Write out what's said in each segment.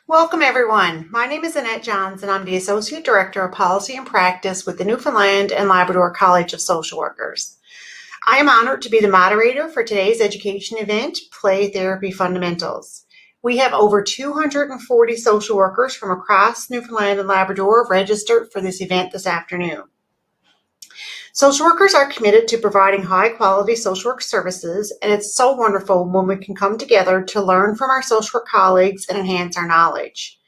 Welcome, everyone. My name is Annette Johns, and I'm the Associate Director of Policy and Practice with the Newfoundland and Labrador College of Social Workers. I am honored to be the moderator for today's education event, Play Therapy Fundamentals. We have over 240 social workers from across Newfoundland and Labrador registered for this event this afternoon. Social workers are committed to providing high-quality social work services, and it's so wonderful when we can come together to learn from our social work colleagues and enhance our knowledge.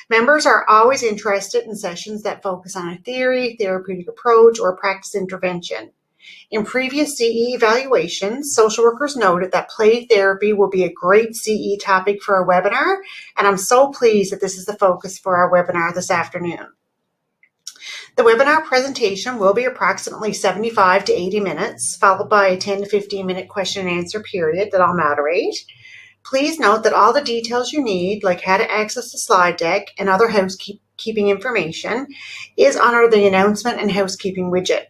Members are always interested in sessions that focus on a theory, therapeutic approach, or practice intervention. In previous CE evaluations, social workers noted that play therapy will be a great CE topic for our webinar, and I'm so pleased that this is the focus for our webinar this afternoon. The webinar presentation will be approximately 75 to 80 minutes, followed by a 10 to 15 minute question and answer period that I'll moderate. Please note that all the details you need, like how to access the slide deck and other housekeeping information, is under the announcement and housekeeping widget.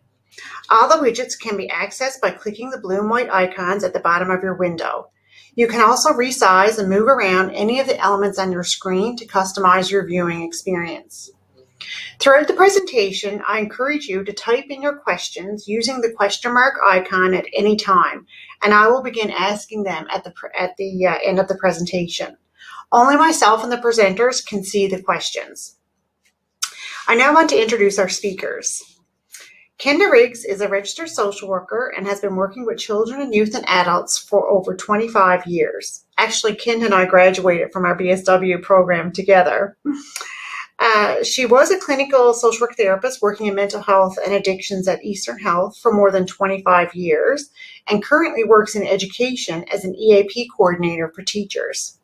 All the widgets can be accessed by clicking the blue and white icons at the bottom of your window. You can also resize and move around any of the elements on your screen to customize your viewing experience. Throughout the presentation, I encourage you to type in your questions using the question mark icon at any time, and I will begin asking them at the end of the presentation. Only myself and the presenters can see the questions. I now want to introduce our speakers. Kenda Riggs is a registered social worker and has been working with children and youth and adults for over 25 years. Actually, Kenda and I graduated from our BSW program together. She was a clinical social work therapist working in mental health and addictions at Eastern Health for more than 25 years and currently works in education as an EAP coordinator for teachers.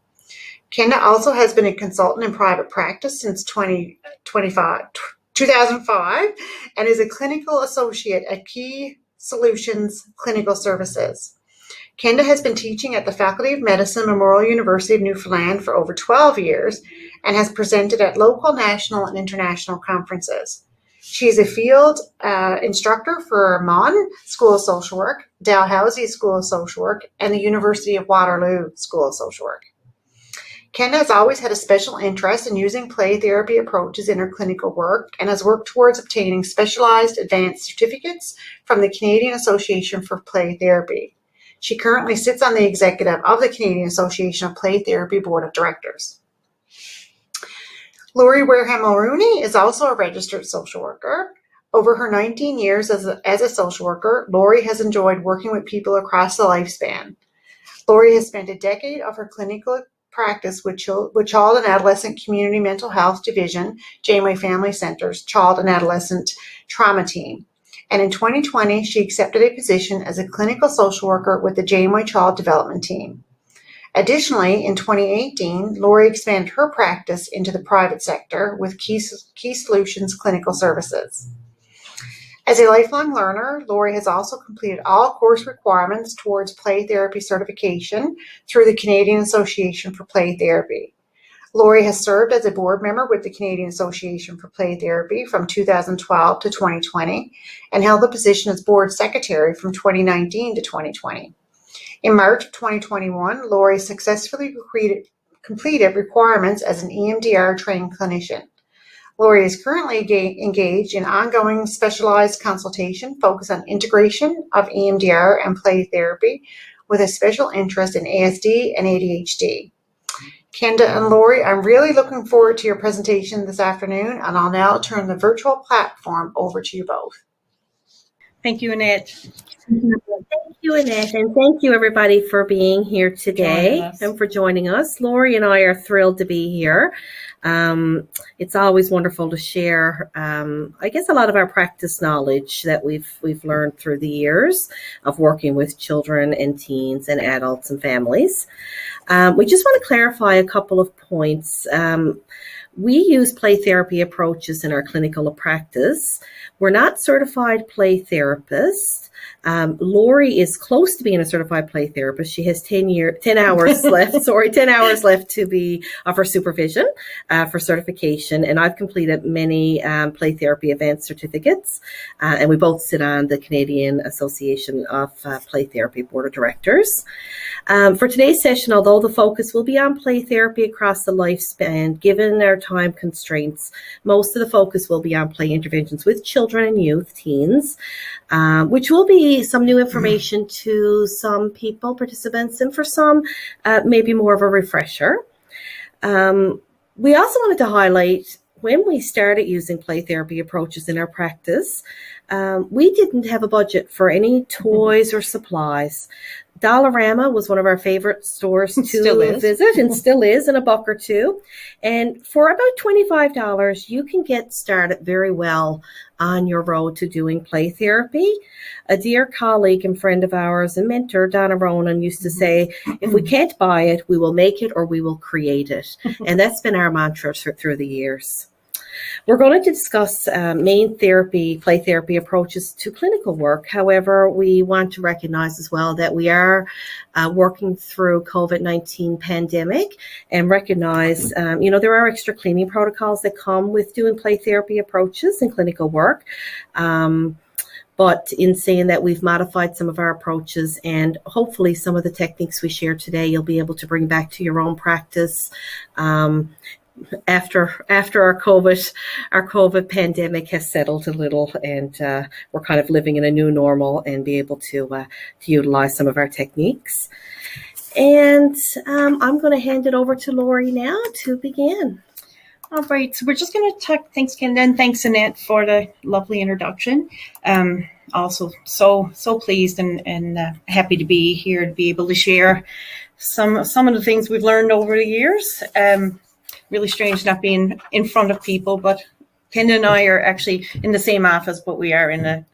Kenda also has been a consultant in private practice since 2005 and is a clinical associate at Key Solutions Clinical Services. Kenda has been teaching at the Faculty of Medicine, Memorial University of Newfoundland for over 12 years and has presented at local, national, and international conferences. She is a field instructor for MON School of Social Work, Dalhousie School of Social Work, and the University of Waterloo School of Social Work. Kenda has always had a special interest in using play therapy approaches in her clinical work and has worked towards obtaining specialized advanced certificates from the Canadian Association for Play Therapy. She currently sits on the executive of the Canadian Association of Play Therapy Board of Directors. Laurie Wareham-Mulrooney is also a registered social worker. Over her 19 years as a social worker, Laurie has enjoyed working with people across the lifespan. Laurie has spent a decade of her clinical practice with Child and Adolescent Community Mental Health Division, Janeway Family Center's Child and Adolescent Trauma Team. And in 2020, she accepted a position as a clinical social worker with the Janeway Child Development Team. Additionally, in 2018, Laurie expanded her practice into the private sector with Key Solutions Clinical Services. As a lifelong learner, Laurie has also completed all course requirements towards play therapy certification through the Canadian Association for Play Therapy. Laurie has served as a board member with the Canadian Association for Play Therapy from 2012 to 2020 and held the position as board secretary from 2019 to 2020. In March of 2021, Laurie successfully completed requirements as an EMDR trained clinician. Laurie is currently engaged in ongoing specialized consultation focused on integration of EMDR and play therapy with a special interest in ASD and ADHD. Kenda and Laurie, I'm really looking forward to your presentation this afternoon, and I'll now turn the virtual platform over to you both. Thank you, Annette. Thank you, Annette, and thank you, everybody, for being here today and for joining us. Laurie and I are thrilled to be here. It's always wonderful to share, I guess, a lot of our practice knowledge that we've learned through the years of working with children and teens and adults and families. We just want to clarify a couple of points. We use play therapy approaches in our clinical practice. We're not certified play therapists. Lori is close to being a certified play therapist. She has 10 hours left, 10 hours left to be of her supervision for certification. And I've completed many play therapy advanced certificates. And we both sit on the Canadian Association of Play Therapy Board of Directors. For today's session, although the focus will be on play therapy across the lifespan, given our time constraints, most of the focus will be on play interventions with children and youth, teens, which will be some new information to some participants, and for some, maybe more of a refresher. We also wanted to highlight when we started using play therapy approaches in our practice, we didn't have a budget for any toys or supplies. Dollarama was one of our favorite stores to visit, and still is, in a buck or two. And for about $25, you can get started very well on your road to doing play therapy. A dear colleague and friend of ours and mentor, Donna Ronan, used to say, if we can't buy it, we will make it or we will create it. And that's been our mantra through the years. We're going to discuss main play therapy approaches to clinical work. However, we want to recognize as well that we are working through COVID-19 pandemic and recognize, there are extra cleaning protocols that come with doing play therapy approaches in clinical work. But in saying that, we've modified some of our approaches, and hopefully some of the techniques we share today, you'll be able to bring back to your own practice. After our COVID pandemic has settled a little, and we're kind of living in a new normal, and be able to utilize some of our techniques. And I'm going to hand it over to Lori now to begin. All right, so we're just going to talk. Thanks, Ken, and thanks, Annette, for the lovely introduction. Also, so pleased and happy to be here to be able to share some of the things we've learned over the years. Really strange not being in front of people, but Ken and I are actually in the same office, but we are in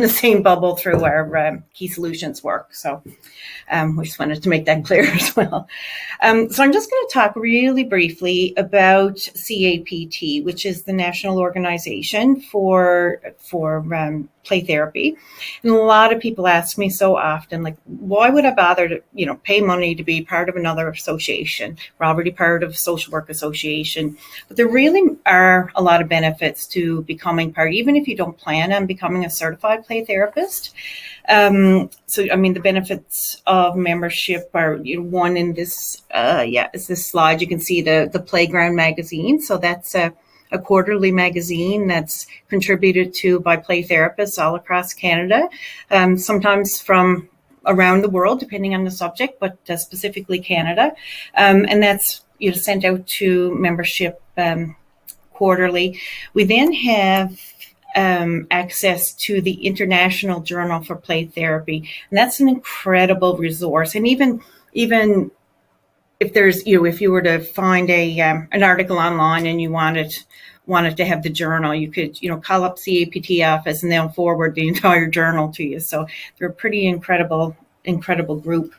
the same bubble through our Key Solutions work. So we just wanted to make that clear as well. So I'm just going to talk really briefly about CAPT, which is the National Organization for Play Therapy. And a lot of people ask me so often, like, why would I bother to, pay money to be part of another association? We're already part of a social work association. But there really are a lot of benefits to becoming part, even if you don't plan on becoming a certified play therapist. The benefits of membership are, one in this, is this slide. You can see the Playground magazine. So that's a quarterly magazine that's contributed to by play therapists all across Canada, sometimes from around the world, depending on the subject, but specifically Canada. And that's sent out to membership quarterly. We then have access to the International Journal for Play Therapy, and that's an incredible resource. And even if there's, if you were to find an article online and you wanted to have the journal, you could, call up CAPT office and they'll forward the entire journal to you. So they're a pretty incredible group.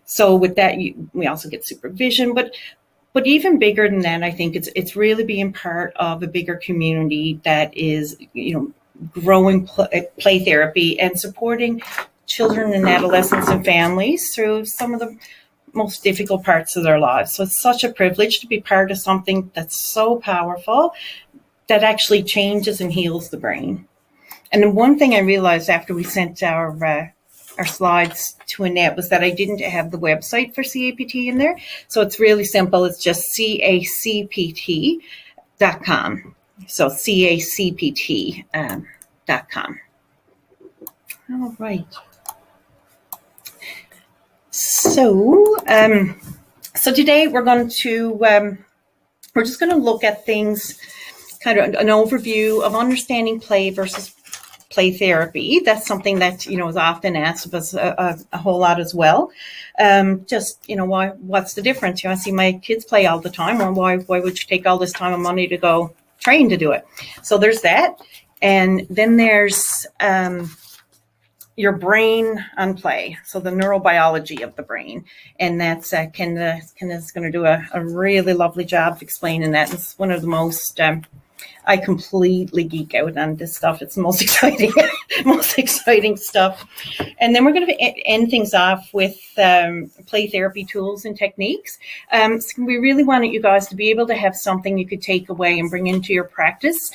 So with that, we also get supervision, but even bigger than that, I think it's really being part of a bigger community that is, growing play therapy and supporting children and adolescents and families through some of the most difficult parts of their lives. So it's such a privilege to be part of something that's so powerful that actually changes and heals the brain. And then one thing I realized after we sent our slides to Annette was that I didn't have the website for CAPT in there. So it's really simple. It's just CACPT.com. So CACPT.com. All right. So today we're just going to look at things, kind of an overview of understanding play versus play therapy. That's something that, is often asked of us a whole lot as well. What's the difference? I see my kids play all the time, or why would you take all this time and money to go train to do it? So there's that. And then there's your brain on play, so the neurobiology of the brain. And that's Kenda's going to do a really lovely job of explaining that. It's one of the most, I completely geek out on this stuff. It's the most exciting, most exciting stuff. And then we're going to end things off with play therapy tools and techniques. So we really wanted you guys to be able to have something you could take away and bring into your practice.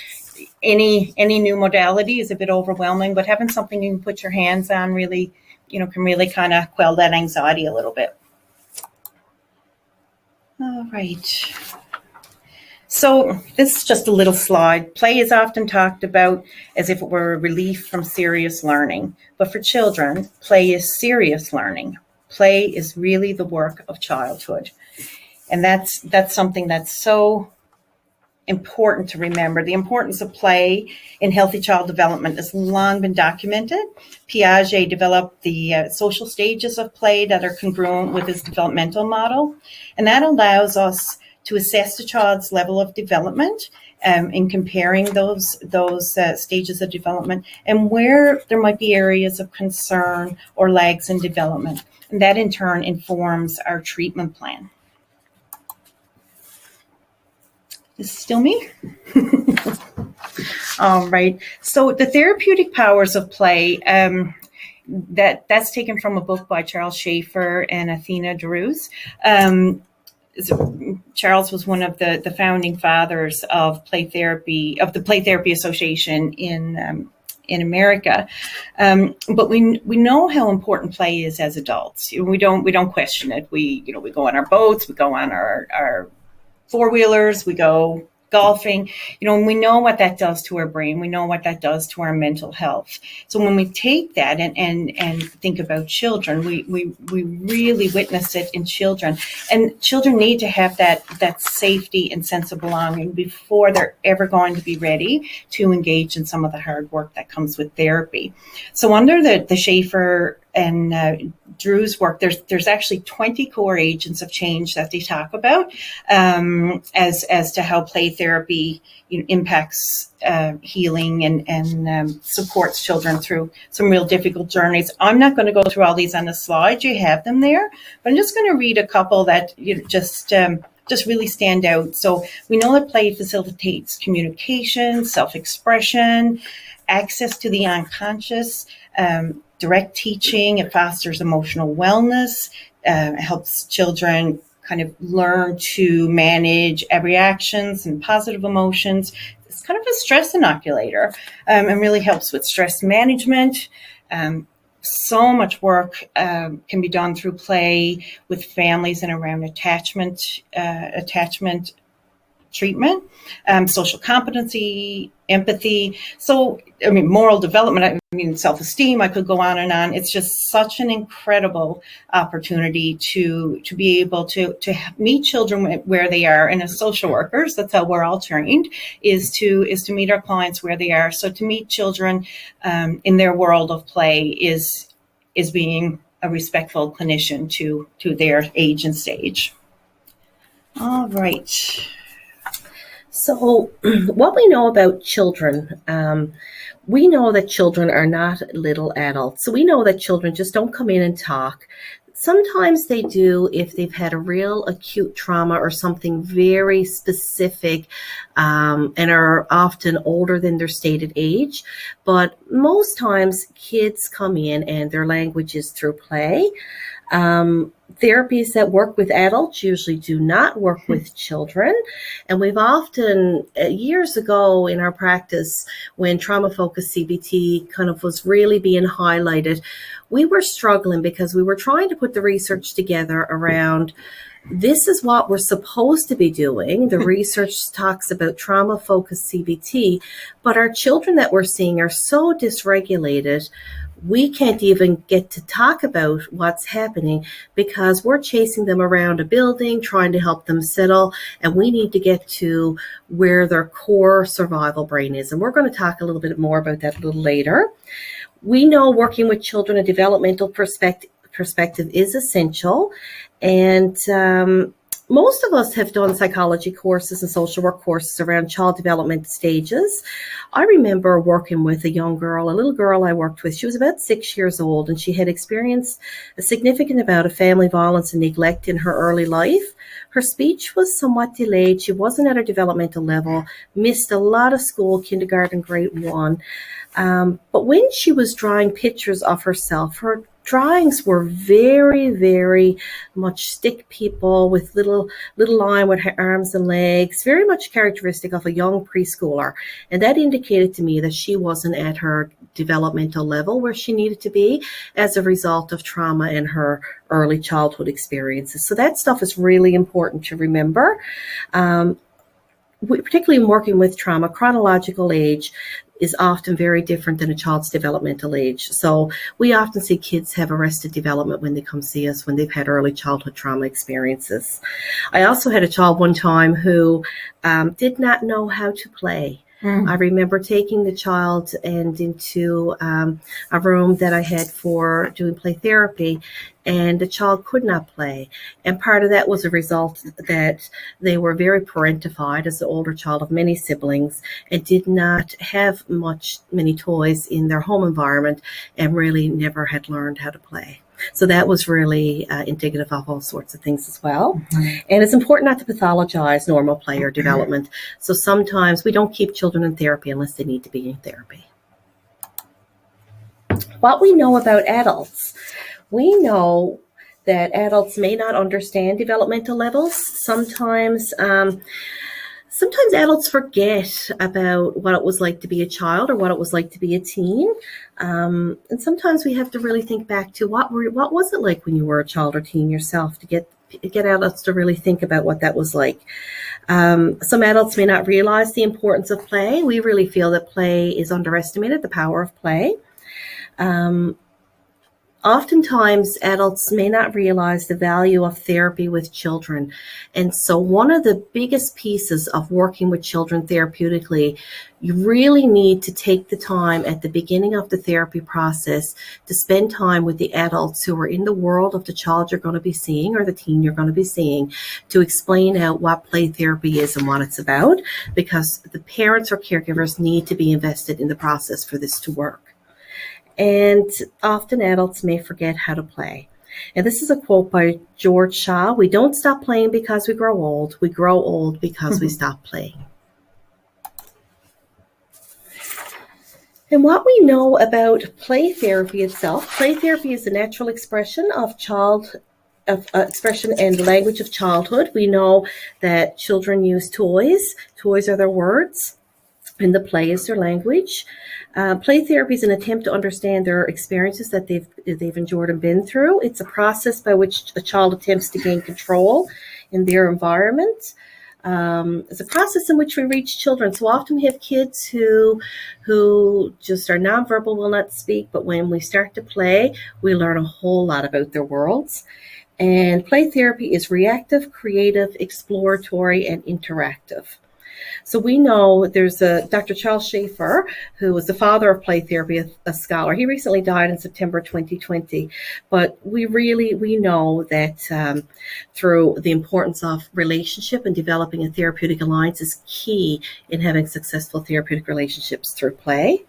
Any new modality is a bit overwhelming, but having something you can put your hands on really, can really kind of quell that anxiety a little bit. All right. So this is just a little slide. Play is often talked about as if it were a relief from serious learning. But for children, play is serious learning. Play is really the work of childhood. And that's something that's so important to remember. The importance of play in healthy child development has long been documented. Piaget developed the social stages of play that are congruent with his developmental model. And that allows us to assess the child's level of development in comparing those stages of development and where there might be areas of concern or lags in development. And that in turn informs our treatment plan. Is it still me? All right. So the therapeutic powers of play, that's taken from a book by Charles Schaefer and Athena Drews. Charles was one of the founding fathers of play therapy, of the Play Therapy Association in America. But we know how important play is as adults. We don't question it. We go on our boats, we go on our four-wheelers, we go golfing, and we know what that does to our brain. We know what that does to our mental health. So when we take that and think about children, we really witness it in children. And children need to have that safety and sense of belonging before they're ever going to be ready to engage in some of the hard work that comes with therapy. So under the Schaefer and Drew's work, there's actually 20 core agents of change that they talk about as to how play therapy impacts healing and supports children through some real difficult journeys. I'm not going to go through all these on the slide. You have them there, but I'm just going to read a couple that just really stand out. So we know that play facilitates communication, self-expression, access to the unconscious, direct teaching. It fosters emotional wellness, helps children kind of learn to manage reactions and positive emotions. It's kind of a stress inoculator and really helps with stress management. So much work can be done through play with families and around attachment treatment, social competency, empathy. So, moral development, self-esteem, I could go on and on. It's just such an incredible opportunity to be able to meet children where they are. And as social workers, that's how we're all trained, is to meet our clients where they are. So to meet children in their world of play is being a respectful clinician to their age and stage. All right. So what we know about children, we know that children are not little adults. So we know that children just don't come in and talk. Sometimes they do if they've had a real acute trauma or something very specific and are often older than their stated age. But most times kids come in and their language is through play. Therapies that work with adults usually do not work with children. And we've often, years ago in our practice, when trauma-focused CBT kind of was really being highlighted, we were struggling because we were trying to put the research together around this is what we're supposed to be doing. The research talks about trauma-focused CBT, but our children that we're seeing are so dysregulated, we can't even get to talk about what's happening because we're chasing them around a building, trying to help them settle, and we need to get to where their core survival brain is. And we're going to talk a little bit more about that a little later. We know working with children, a developmental perspective is essential. And Most of us have done psychology courses and social work courses around child development stages. I remember working with a young girl, a little girl I worked with. She was about 6 years old, and she had experienced a significant amount of family violence and neglect in her early life. Her speech was somewhat delayed. She wasn't at her developmental level, missed a lot of school, kindergarten, grade 1. But when she was drawing pictures of herself, her drawings were very, very much stick people with little line with her arms and legs, very much characteristic of a young preschooler. And that indicated to me that she wasn't at her developmental level where she needed to be as a result of trauma in her early childhood experiences. So that stuff is really important to remember. Particularly in working with trauma, chronological age is often very different than a child's developmental age. So we often see kids have arrested development when they come see us, when they've had early childhood trauma experiences. I also had a child one time who did not know how to play. I remember taking the child and into a room that I had for doing play therapy, and the child could not play. And part of that was a result that they were very parentified as the older child of many siblings and did not have many toys in their home environment and really never had learned how to play. So that was really indicative of all sorts of things as well. And it's important not to pathologize normal play or development. So sometimes we don't keep children in therapy unless they need to be in therapy. What we know about adults. We know that adults may not understand developmental levels. Sometimes adults forget about what it was like to be a child or what it was like to be a teen. And sometimes we have to really think back to what was it like when you were a child or teen yourself to get adults to really think about what that was like. Some adults may not realize the importance of play. We really feel that play is underestimated, the power of play. Oftentimes, adults may not realize the value of therapy with children. And so one of the biggest pieces of working with children therapeutically, you really need to take the time at the beginning of the therapy process to spend time with the adults who are in the world of the child you're going to be seeing or the teen you're going to be seeing to explain out what play therapy is and what it's about, because the parents or caregivers need to be invested in the process for this to work. And often adults may forget how to play. And this is a quote by George Shaw. We don't stop playing because we grow old. We grow old because we stop playing. And what we know about play therapy itself, play therapy is a natural expression of expression and language of childhood. We know that children use toys. Toys are their words, and the play is their language. Play therapy is an attempt to understand their experiences that they've endured and been through. It's a process by which a child attempts to gain control in their environment. It's a process in which we reach children. So often we have kids who just are nonverbal, will not speak, but when we start to play, we learn a whole lot about their worlds. And play therapy is reactive, creative, exploratory, and interactive. So we know there's Dr. Charles Schaefer, who was the father of play therapy, a scholar. He recently died in September 2020. But we know that through the importance of relationship and developing a therapeutic alliance is key in having successful therapeutic relationships through play.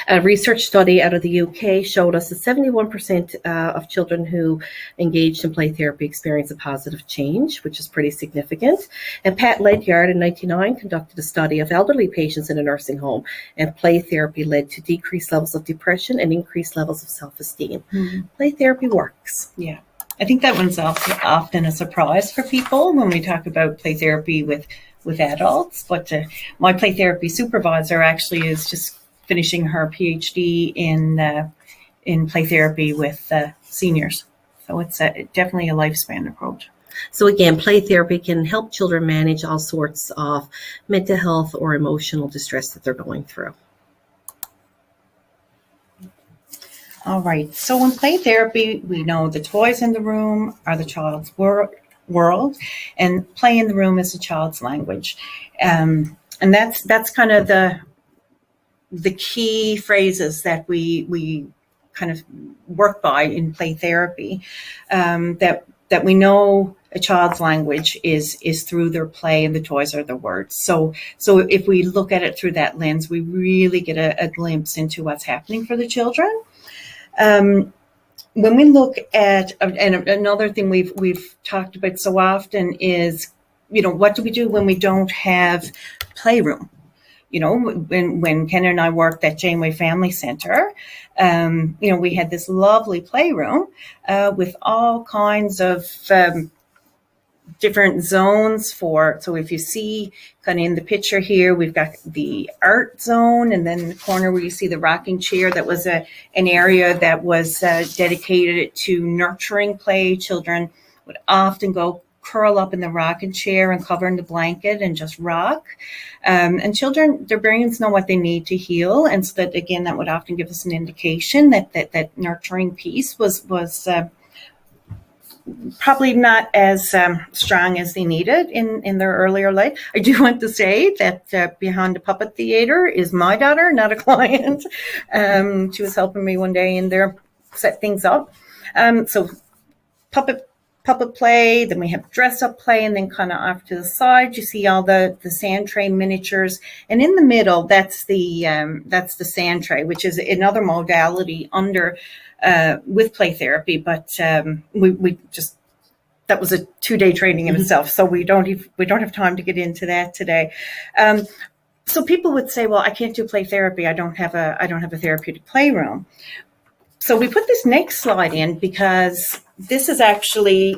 A research study out of the UK showed us that 71% of children who engaged in play therapy experienced a positive change, which is pretty significant. And Pat Ledyard in 1999 conducted a study of elderly patients in a nursing home, and play therapy led to decreased levels of depression and increased levels of self-esteem. Play therapy works. Yeah. I think that one's often a surprise for people when we talk about play therapy with adults. But my play therapy supervisor actually is just finishing her PhD in play therapy with seniors. So it's definitely a lifespan approach. So again, play therapy can help children manage all sorts of mental health or emotional distress that they're going through. All right. So in play therapy, we know the toys in the room are the child's world, and play in the room is the child's language. And that's kind of the key phrases that we kind of work by in play therapy, that we know a child's language is through their play, and the toys are their words. So if we look at it through that lens, we really get a glimpse into what's happening for the children. When we look at, and another thing we've talked about so often is, what do we do when we don't have playroom? When Ken and I worked at Janeway Family Center, we had this lovely playroom with all kinds of different zones so if you see kind of in the picture here, we've got the art zone, and then in the corner where you see the rocking chair, that was an area that was dedicated to nurturing play. Children would often go curl up in the rocking chair and cover in the blanket and just rock. And children, their brains know what they need to heal. And so that, again, that would often give us an indication that nurturing piece was probably not as strong as they needed in their earlier life. I do want to say that behind the puppet theater is my daughter, not a client. She was helping me one day in there set things up. So puppet play, then we have dress up play, and then kind of off to the side you see all the sand tray miniatures, and in the middle that's the sand tray, which is another modality under with play therapy, but we just, that was a 2-day training in itself, so we don't have time to get into that today. So people would say, well, I can't do play therapy, I don't have a therapeutic playroom. So we put this next slide in because this is actually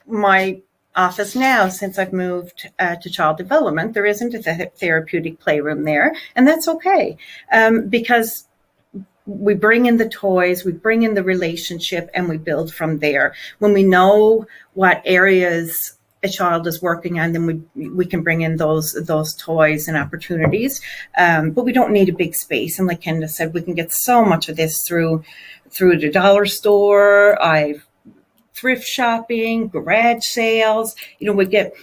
my office now. Since I've moved to child development, there isn't a therapeutic playroom there, and that's okay, because we bring in the toys, we bring in the relationship, and we build from there. When we know what areas a child is working on, then we can bring in those toys and opportunities, but we don't need a big space. And like Kendra said, we can get so much of this through the dollar store, thrift shopping, garage sales. And we'll get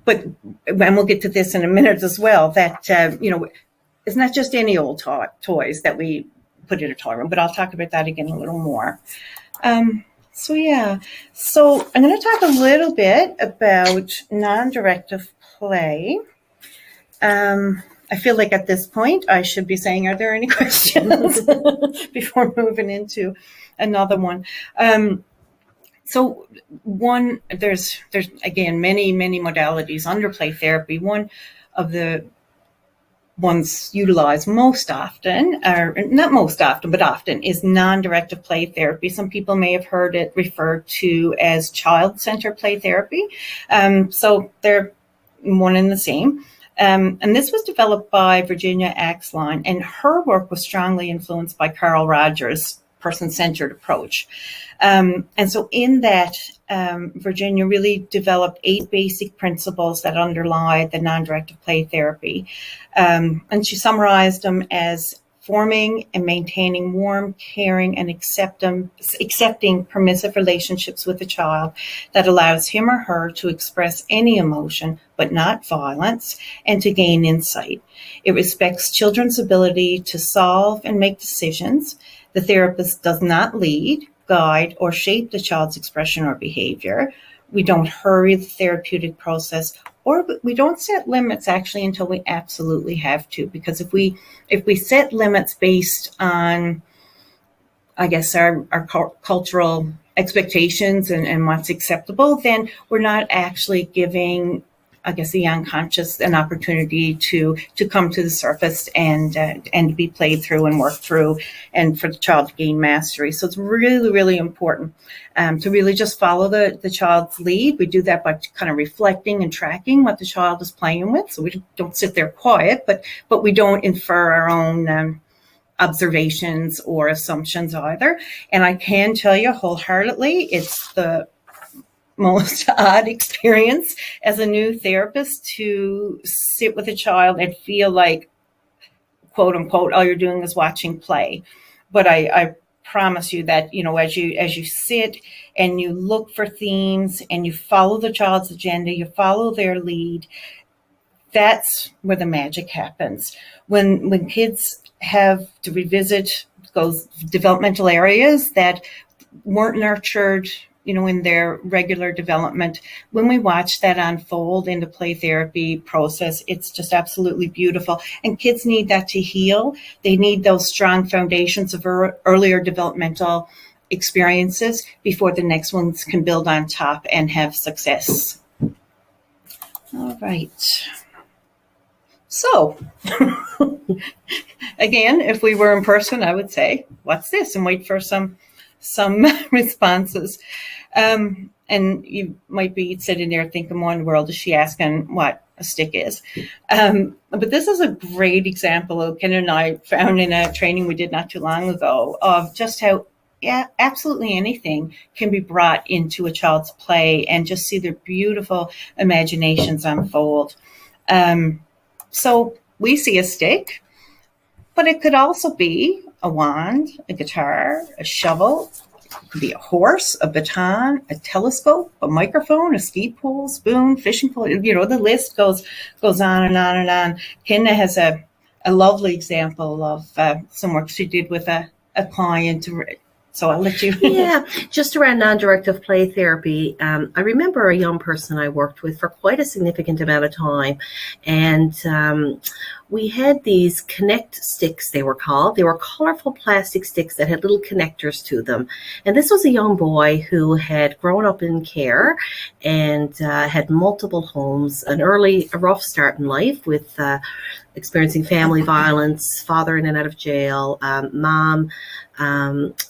to this in a minute as well, that it's not just any old toys that we put in a toy room, but I'll talk about that again a little more. So I'm going to talk a little bit about non-directive play. I feel like at this point I should be saying, are there any questions before moving into another one? So there's again many modalities under play therapy. One of the ones utilized most often, or not most often, but often, is non-directive play therapy. Some people may have heard it referred to as child-centered play therapy. So they're one and the same. And this was developed by Virginia Axline, and her work was strongly influenced by Carl Rogers' person-centered approach. And so in that, Virginia really developed 8 basic principles that underlie the non-directive play therapy. And she summarized them as forming and maintaining warm, caring, and accepting permissive relationships with a child that allows him or her to express any emotion, but not violence, and to gain insight. It respects children's ability to solve and make decisions. The therapist does not lead, guide, or shape the child's expression or behavior. We don't hurry the therapeutic process, or we don't set limits actually until we absolutely have to. Because if we set limits based on, I guess, our cultural expectations and what's acceptable, then we're not actually giving, I guess, the unconscious an opportunity to come to the surface and be played through and worked through, and for the child to gain mastery. So it's really, really important to really just follow the child's lead. We do that by kind of reflecting and tracking what the child is playing with. So we don't sit there quiet, but we don't infer our own observations or assumptions either. And I can tell you wholeheartedly, it's the most odd experience as a new therapist to sit with a child and feel like, quote unquote, all you're doing is watching play. But I promise you that, as you sit and you look for themes and you follow the child's agenda, you follow their lead, that's where the magic happens. When kids have to revisit those developmental areas that weren't nurtured, in their regular development, when we watch that unfold in the play therapy process, it's just absolutely beautiful. And kids need that to heal. They need those strong foundations of earlier developmental experiences before the next ones can build on top and have success. All right. So, again, if we were in person, I would say, what's this? And wait for some responses. And you might be sitting there thinking, what in the world is she asking what a stick is? But this is a great example Ken and I found in a training we did not too long ago of just how absolutely anything can be brought into a child's play and just see their beautiful imaginations unfold. So we see a stick, but it could also be a wand, a guitar, a shovel. It could be a horse, a baton, a telescope, a microphone, a ski pole, spoon, fishing pole. The list goes on and on and on. Kenna has a lovely example of some work she did with a client. So I'll let you. Yeah, just around non-directive play therapy. I remember a young person I worked with for quite a significant amount of time. And we had these connect sticks, they were called. They were colorful plastic sticks that had little connectors to them. And this was a young boy who had grown up in care and had multiple homes, a rough start in life with experiencing family violence, father in and out of jail, mom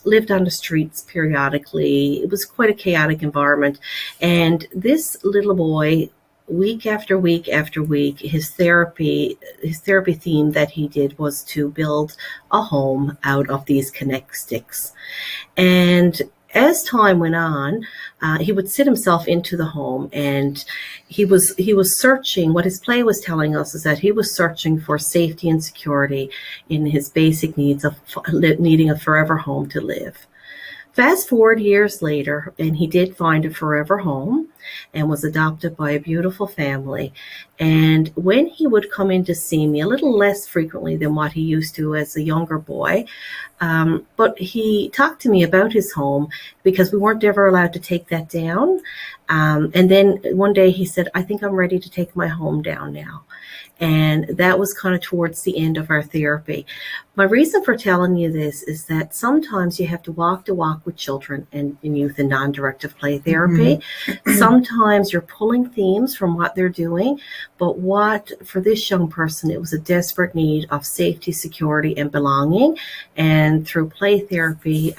lived on the streets periodically. It was quite a chaotic environment. And this little boy, week after week after week, his therapy theme that he did was to build a home out of these connect sticks. And as time went on, he would sit himself into the home, and he was searching. What his play was telling us is that he was searching for safety and security in his basic needs of needing a forever home to live. Fast forward years later, and he did find a forever home and was adopted by a beautiful family. And when he would come in to see me, a little less frequently than what he used to as a younger boy, but he talked to me about his home because we weren't ever allowed to take that down. And then one day he said, I think I'm ready to take my home down now. And that was kind of towards the end of our therapy. My reason for telling you this is that sometimes you have to walk with children and youth in non-directive play therapy. Mm-hmm. Sometimes you're pulling themes from what they're doing, but for this young person, it was a desperate need of safety, security, and belonging. And through play therapy,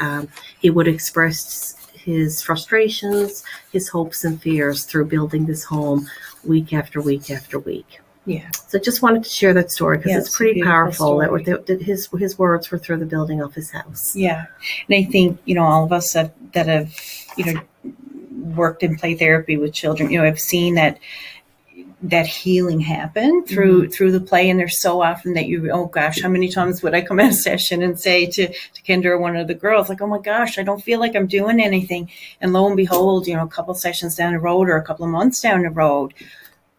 he would express his frustrations, his hopes and fears through building this home week after week after week. Yeah. So just wanted to share that story because it's pretty powerful that his words were through the building of his house. Yeah. And I think, all of us that have, worked in play therapy with children, have seen that healing happen through the play. And there's so often that oh gosh, how many times would I come in a session and say to Kendra or one of the girls, like, oh my gosh, I don't feel like I'm doing anything. And lo and behold, a couple sessions down the road or a couple of months down the road,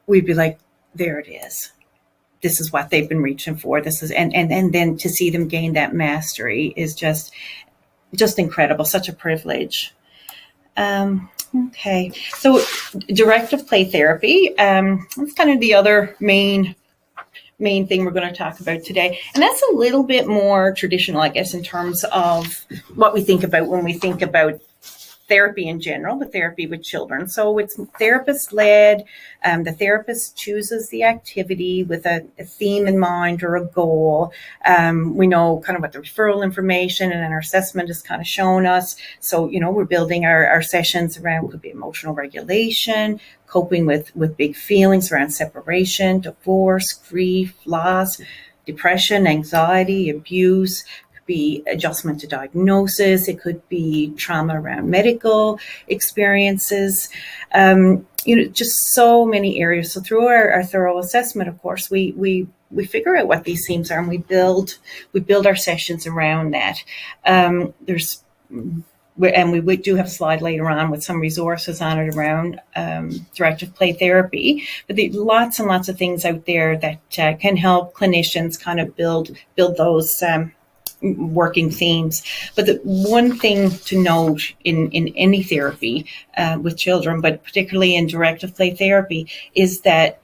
we'd be like, there it is. This is what they've been reaching for. This is, and then to see them gain that mastery is just incredible. Such a privilege. Okay. So directive play therapy, that's kind of the other main thing we're going to talk about today. And that's a little bit more traditional, I guess, in terms of what we think about when we think about therapy in general, but therapy with children. So it's therapist-led. The therapist chooses the activity with a theme in mind or a goal. We know kind of what the referral information and then our assessment has kind of shown us. So, we're building our sessions around, could be emotional regulation, coping with big feelings around separation, divorce, grief, loss, depression, anxiety, abuse. Be adjustment to diagnosis. It could be trauma around medical experiences. Just so many areas. So through our thorough assessment, of course, we figure out what these themes are, and we build our sessions around that. We do have a slide later on with some resources on it around directive play therapy. But there's lots and lots of things out there that can help clinicians kind of build those working themes. But the one thing to note in any therapy with children, but particularly in directive play therapy, is that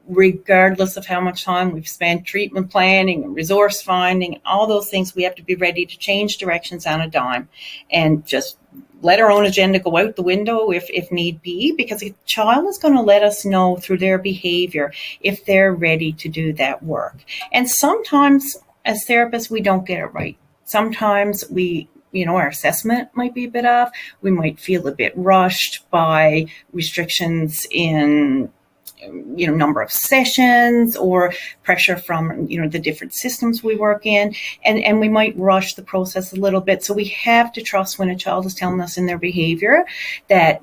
regardless of how much time we've spent treatment planning and resource finding, all those things, we have to be ready to change directions on a dime and just let our own agenda go out the window if need be, because a child is going to let us know through their behavior if they're ready to do that work. And sometimes as therapists, we don't get it right. Sometimes our assessment might be a bit off. We might feel a bit rushed by restrictions in number of sessions or pressure from, the different systems we work in. And we might rush the process a little bit. So we have to trust when a child is telling us in their behavior that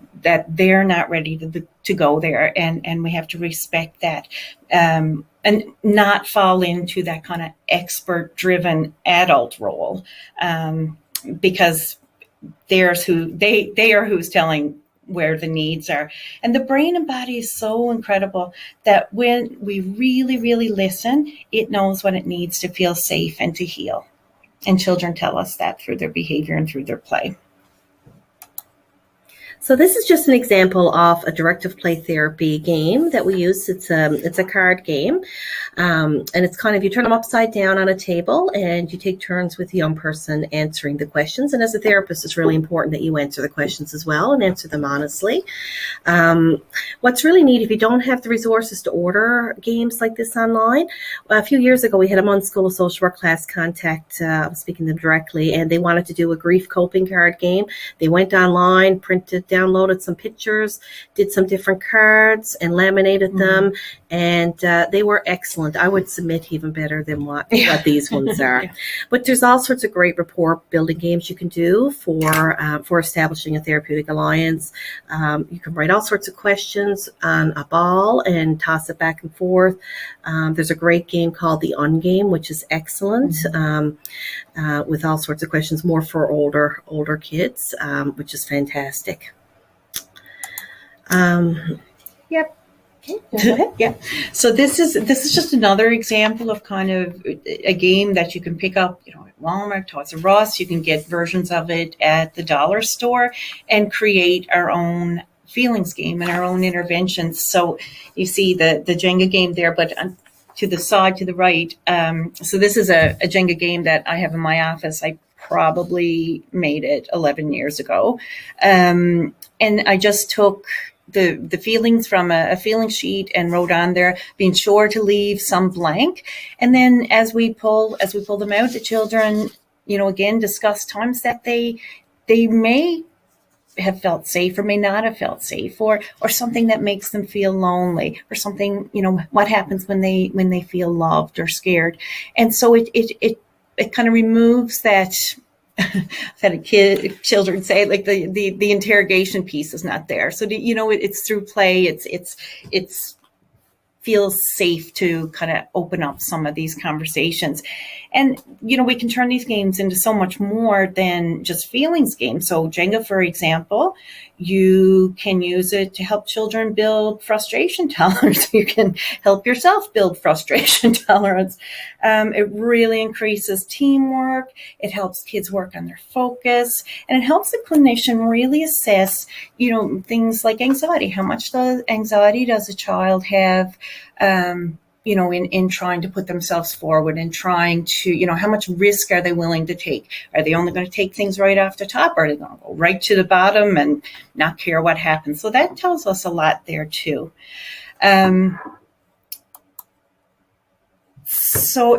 they're not ready to go there. And we have to respect that. And not fall into that kind of expert-driven adult role, because they are who's telling where the needs are. And the brain and body is so incredible that when we really, really listen, it knows when it needs to feel safe and to heal. And children tell us that through their behavior and through their play. So this is just an example of a directive play therapy game that we use. It's a card game, and it's kind of, you turn them upside down on a table and you take turns with the young person answering the questions. And as a therapist, it's really important that you answer the questions as well and answer them honestly. What's really neat, if you don't have the resources to order games like this online, a few years ago we had a Munn School of Social Work class contact, I was speaking to them directly, and they wanted to do a grief coping card game. They went online, downloaded some pictures, did some different cards and laminated them, and they were excellent. I would submit even better than what these ones are. Yeah. But there's all sorts of great rapport building games you can do for establishing a therapeutic alliance. You can write all sorts of questions on a ball and toss it back and forth. There's a great game called the Ungame, which is excellent, with all sorts of questions, more for older kids, which is fantastic. Yep. Okay, go ahead. Yeah. So this is just another example of kind of a game that you can pick up, at Walmart, Toys R Us. You can get versions of it at the dollar store and create our own feelings game and our own interventions. So you see the Jenga game there, but to the side, to the right. So this is a Jenga game that I have in my office. I probably made it 11 years ago. And I just took the feelings from a feeling sheet and wrote on there, being sure to leave some blank. And then as we pull them out, the children, again, discuss times that they may have felt safe or may not have felt safe, or something that makes them feel lonely, or something, what happens when they feel loved or scared. And so it kind of removes that that children say, like the interrogation piece is not there. So it's through play. It's feels safe to kind of open up some of these conversations. And, we can turn these games into so much more than just feelings games. So Jenga, for example, you can use it to help children build frustration tolerance. You can help yourself build frustration tolerance. It really increases teamwork. It helps kids work on their focus, and it helps the clinician really assess, things like anxiety. How much anxiety does a child have, in trying to put themselves forward and trying to, how much risk are they willing to take? Are they only going to take things right off the top, or are they going to go right to the bottom and not care what happens? So that tells us a lot there too.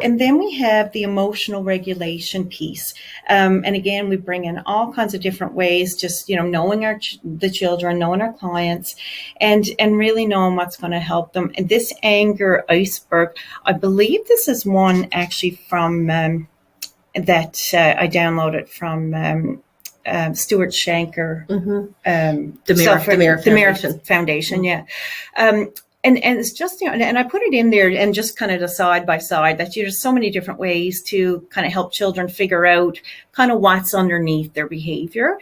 And then we have the emotional regulation piece. And again, we bring in all kinds of different ways, just, knowing the children, knowing our clients, and really knowing what's going to help them. And this anger iceberg, I believe this is one actually from that I downloaded from Stuart Shanker, the Mirror Foundation. Yeah. And it's just, and I put it in there and just kind of the side by side that there's so many different ways to kind of help children figure out kind of what's underneath their behavior.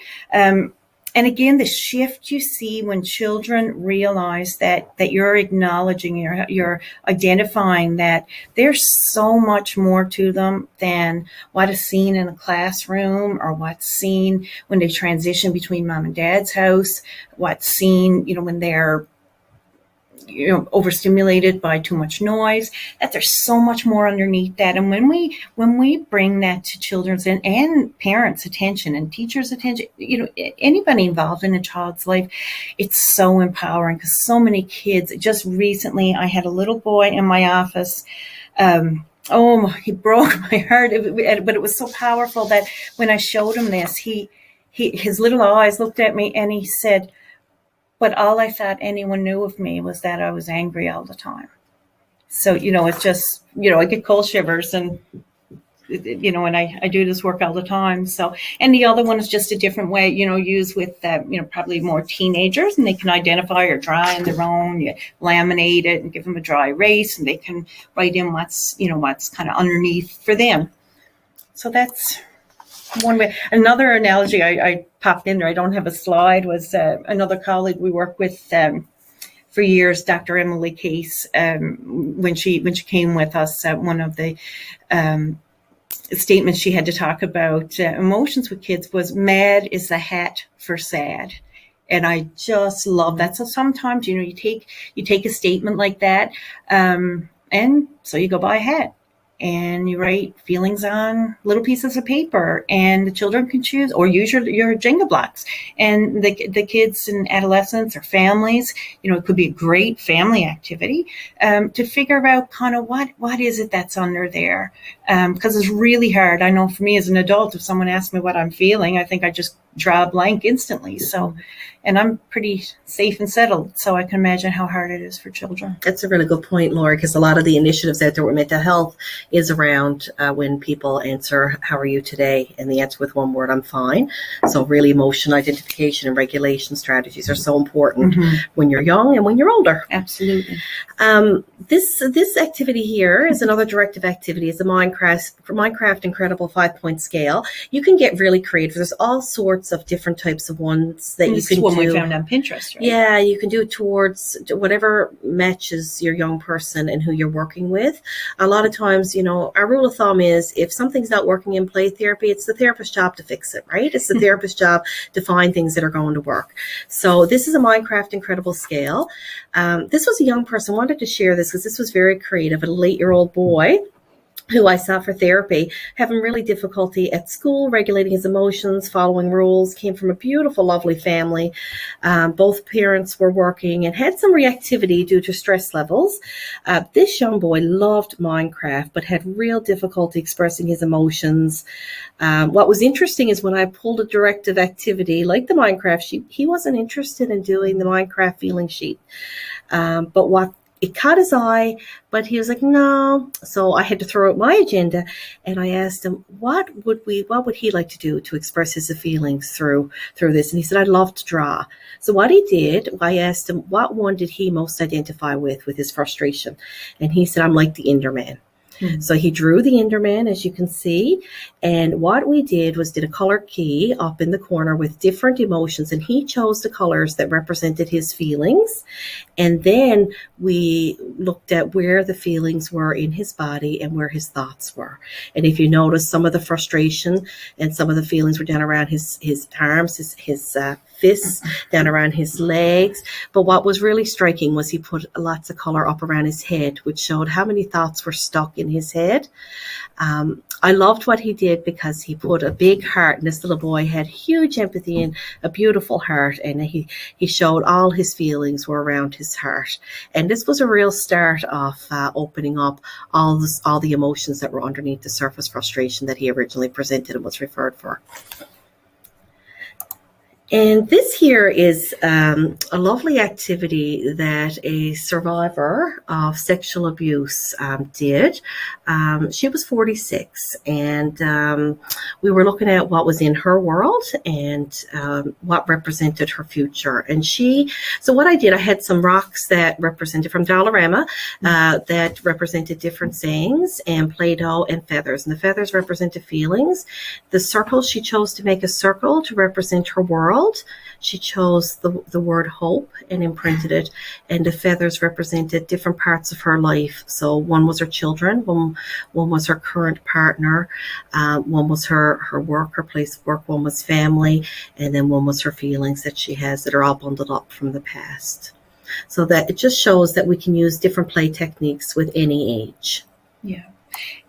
And again, the shift you see when children realize that you're acknowledging, you're identifying that there's so much more to them than what is seen in a classroom or what's seen when they transition between mom and dad's house, what's seen, when they're overstimulated by too much noise, that there's so much more underneath that. And when we bring that to children's and parents' attention and teachers' attention, anybody involved in a child's life, it's so empowering, because so many kids. Just recently, I had a little boy in my office. He broke my heart, but it was so powerful that when I showed him this, his little eyes looked at me and he said, "But all I thought anyone knew of me was that I was angry all the time." So, it's just, I get cold shivers, and, and I do this work all the time. So, and the other one is just a different way, used with, probably more teenagers, and they can identify or draw in their own. You laminate it and give them a dry erase, and they can write in what's kind of underneath for them. So that's one way. Another analogy I popped in there, I don't have a slide, was another colleague we worked with for years, Dr. Emily Case, when she came with us, one of the statements she had to talk about emotions with kids was, "Mad is the hat for sad." And I just love that. So sometimes, you take a statement like that, and so you go buy a hat, and you write feelings on little pieces of paper, and the children can choose, or use your Jenga blocks. And the kids and adolescents or families, it could be a great family activity to figure out kind of what is it that's under there. Because it's really hard. I know for me as an adult, if someone asks me what I'm feeling, I think I just draw a blank instantly. So, and I'm pretty safe and settled, so I can imagine how hard it is for children. That's a really good point, Lori, because a lot of the initiatives out there with mental health is around when people answer, "How are you today?" and the answer with one word, "I'm fine." So really emotion identification and regulation strategies are so important when you're young and when you're older. Absolutely. This activity here is another directive activity. It's a Minecraft Incredible 5-point scale. You can get really creative. There's all sorts of different types of ones that you can do. We found on Pinterest, right? Yeah, you can do it towards whatever matches your young person and who you're working with. A lot of times, our rule of thumb is if something's not working in play therapy, it's the therapist's job to fix it, right? It's the therapist's job to find things that are going to work. So this is a Minecraft Incredible scale. This was a young person. I wanted to share this because this was very creative. An 8-year-old boy who I saw for therapy, having really difficulty at school, regulating his emotions, following rules, came from a beautiful, lovely family. Both parents were working and had some reactivity due to stress levels. This young boy loved Minecraft, but had real difficulty expressing his emotions. What was interesting is when I pulled a directive activity like the Minecraft sheet, he wasn't interested in doing the Minecraft feeling sheet. But it caught his eye, but he was like, "No." So I had to throw out my agenda, and I asked him, what would he like to do to express his feelings through this? And he said, "I'd love to draw." So what he did, I asked him, what one did he most identify with his frustration? And he said, "I'm like the Enderman." So he drew the Enderman, as you can see. And what we did was did a color key up in the corner with different emotions. And he chose the colors that represented his feelings. And then we looked at where the feelings were in his body and where his thoughts were. And if you notice, some of the frustration and some of the feelings were down around his arms, his fists, down around his legs. But what was really striking was he put lots of color up around his head, which showed how many thoughts were stuck in his head. I loved what he did because he put a big heart, and this little boy had huge empathy and a beautiful heart, and he showed all his feelings were around his heart. And this was a real start of opening up all the emotions that were underneath the surface frustration that he originally presented and was referred for. And this here is a lovely activity that a survivor of sexual abuse did. She was 46, and we were looking at what was in her world and what represented her future. And so what I did, I had some rocks that represented from Dollarama that represented different sayings, and Play-Doh and feathers. And the feathers represented feelings. The circle, she chose to make a circle to represent her world. world. She chose the word hope and imprinted it, and the feathers represented different parts of her life. So one was her children, one was her current partner, one was her work, her place of work, one was family, and then one was her feelings that she has that are all bundled up from the past. So that it just shows that we can use different play techniques with any age. Yeah.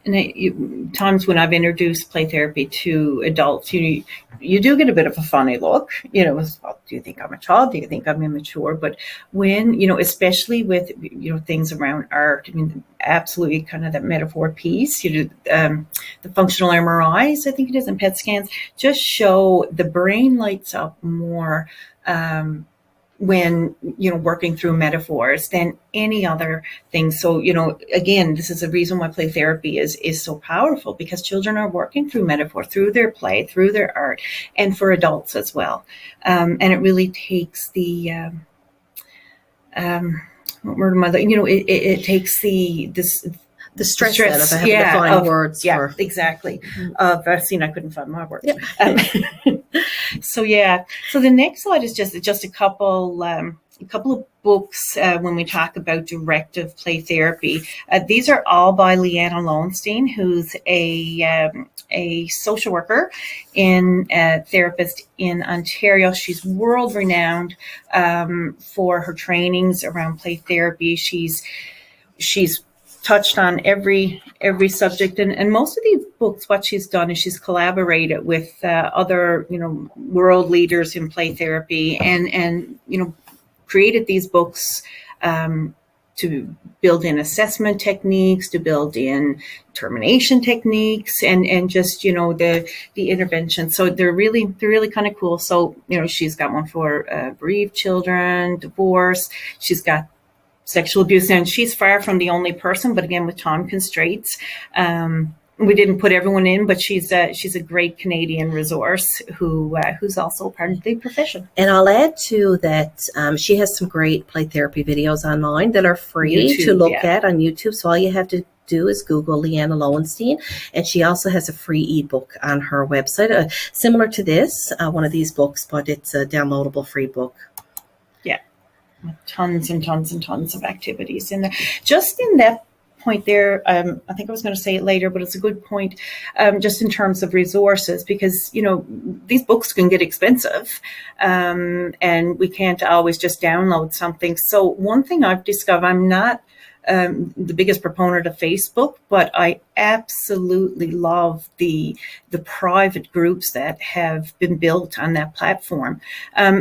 And times when I've introduced play therapy to adults, you do get a bit of a funny look, well, do you think I'm a child? Do you think I'm immature? But when, especially with, things around art, absolutely kind of that metaphor piece, the functional MRIs, I think it is, and PET scans just show the brain lights up more, when, working through metaphors than any other thing. So, again, this is a reason why play therapy is so powerful, because children are working through metaphor, through their play, through their art, and for adults as well. And it really takes the, what word am I, it takes the stress out of having to find words. Yeah, exactly. I couldn't find my words. Yeah. So the next slide is just a couple of books when we talk about directive play therapy. These are all by Leanna Lowenstein, who's a social worker and therapist in Ontario. She's world renowned for her trainings around play therapy. She's touched on every subject, and most of these books, what she's done is she's collaborated with other world leaders in play therapy, and created these books to build in assessment techniques, to build in termination techniques, and just the intervention. So they're really kind of cool. So she's got one for bereaved children, divorce. She's got sexual abuse, and she's far from the only person, but again, with time constraints, we didn't put everyone in, but she's a great Canadian resource who's also part of the profession. And I'll add too that she has some great play therapy videos online that are free to look at on YouTube. So all you have to do is Google Leanna Lowenstein, and she also has a free ebook on her website, similar to this, one of these books, but it's a downloadable free book. Tons and tons and tons of activities in there. Just in that point there, I think I was going to say it later, but it's a good point, just in terms of resources, because these books can get expensive, and we can't always just download something. So one thing I've discovered, I'm not the biggest proponent of Facebook, but I absolutely love the private groups that have been built on that platform.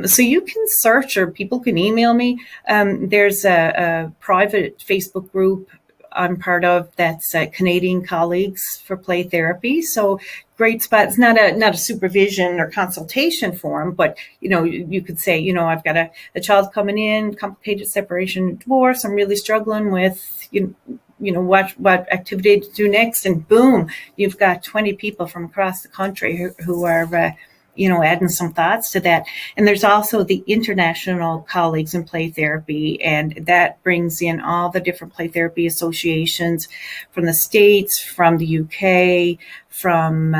So you can search, or people can email me. There's a private Facebook group I'm part of that's Canadian Colleagues for Play Therapy. So great spot. It's not a supervision or consultation forum, but you could say, I've got a child coming in, complicated separation, divorce. I'm really struggling with what activity to do next, and boom, you've got 20 people from across the country who are adding some thoughts to that. And there's also the International Colleagues in Play Therapy, and that brings in all the different play therapy associations from the States, from the UK, from,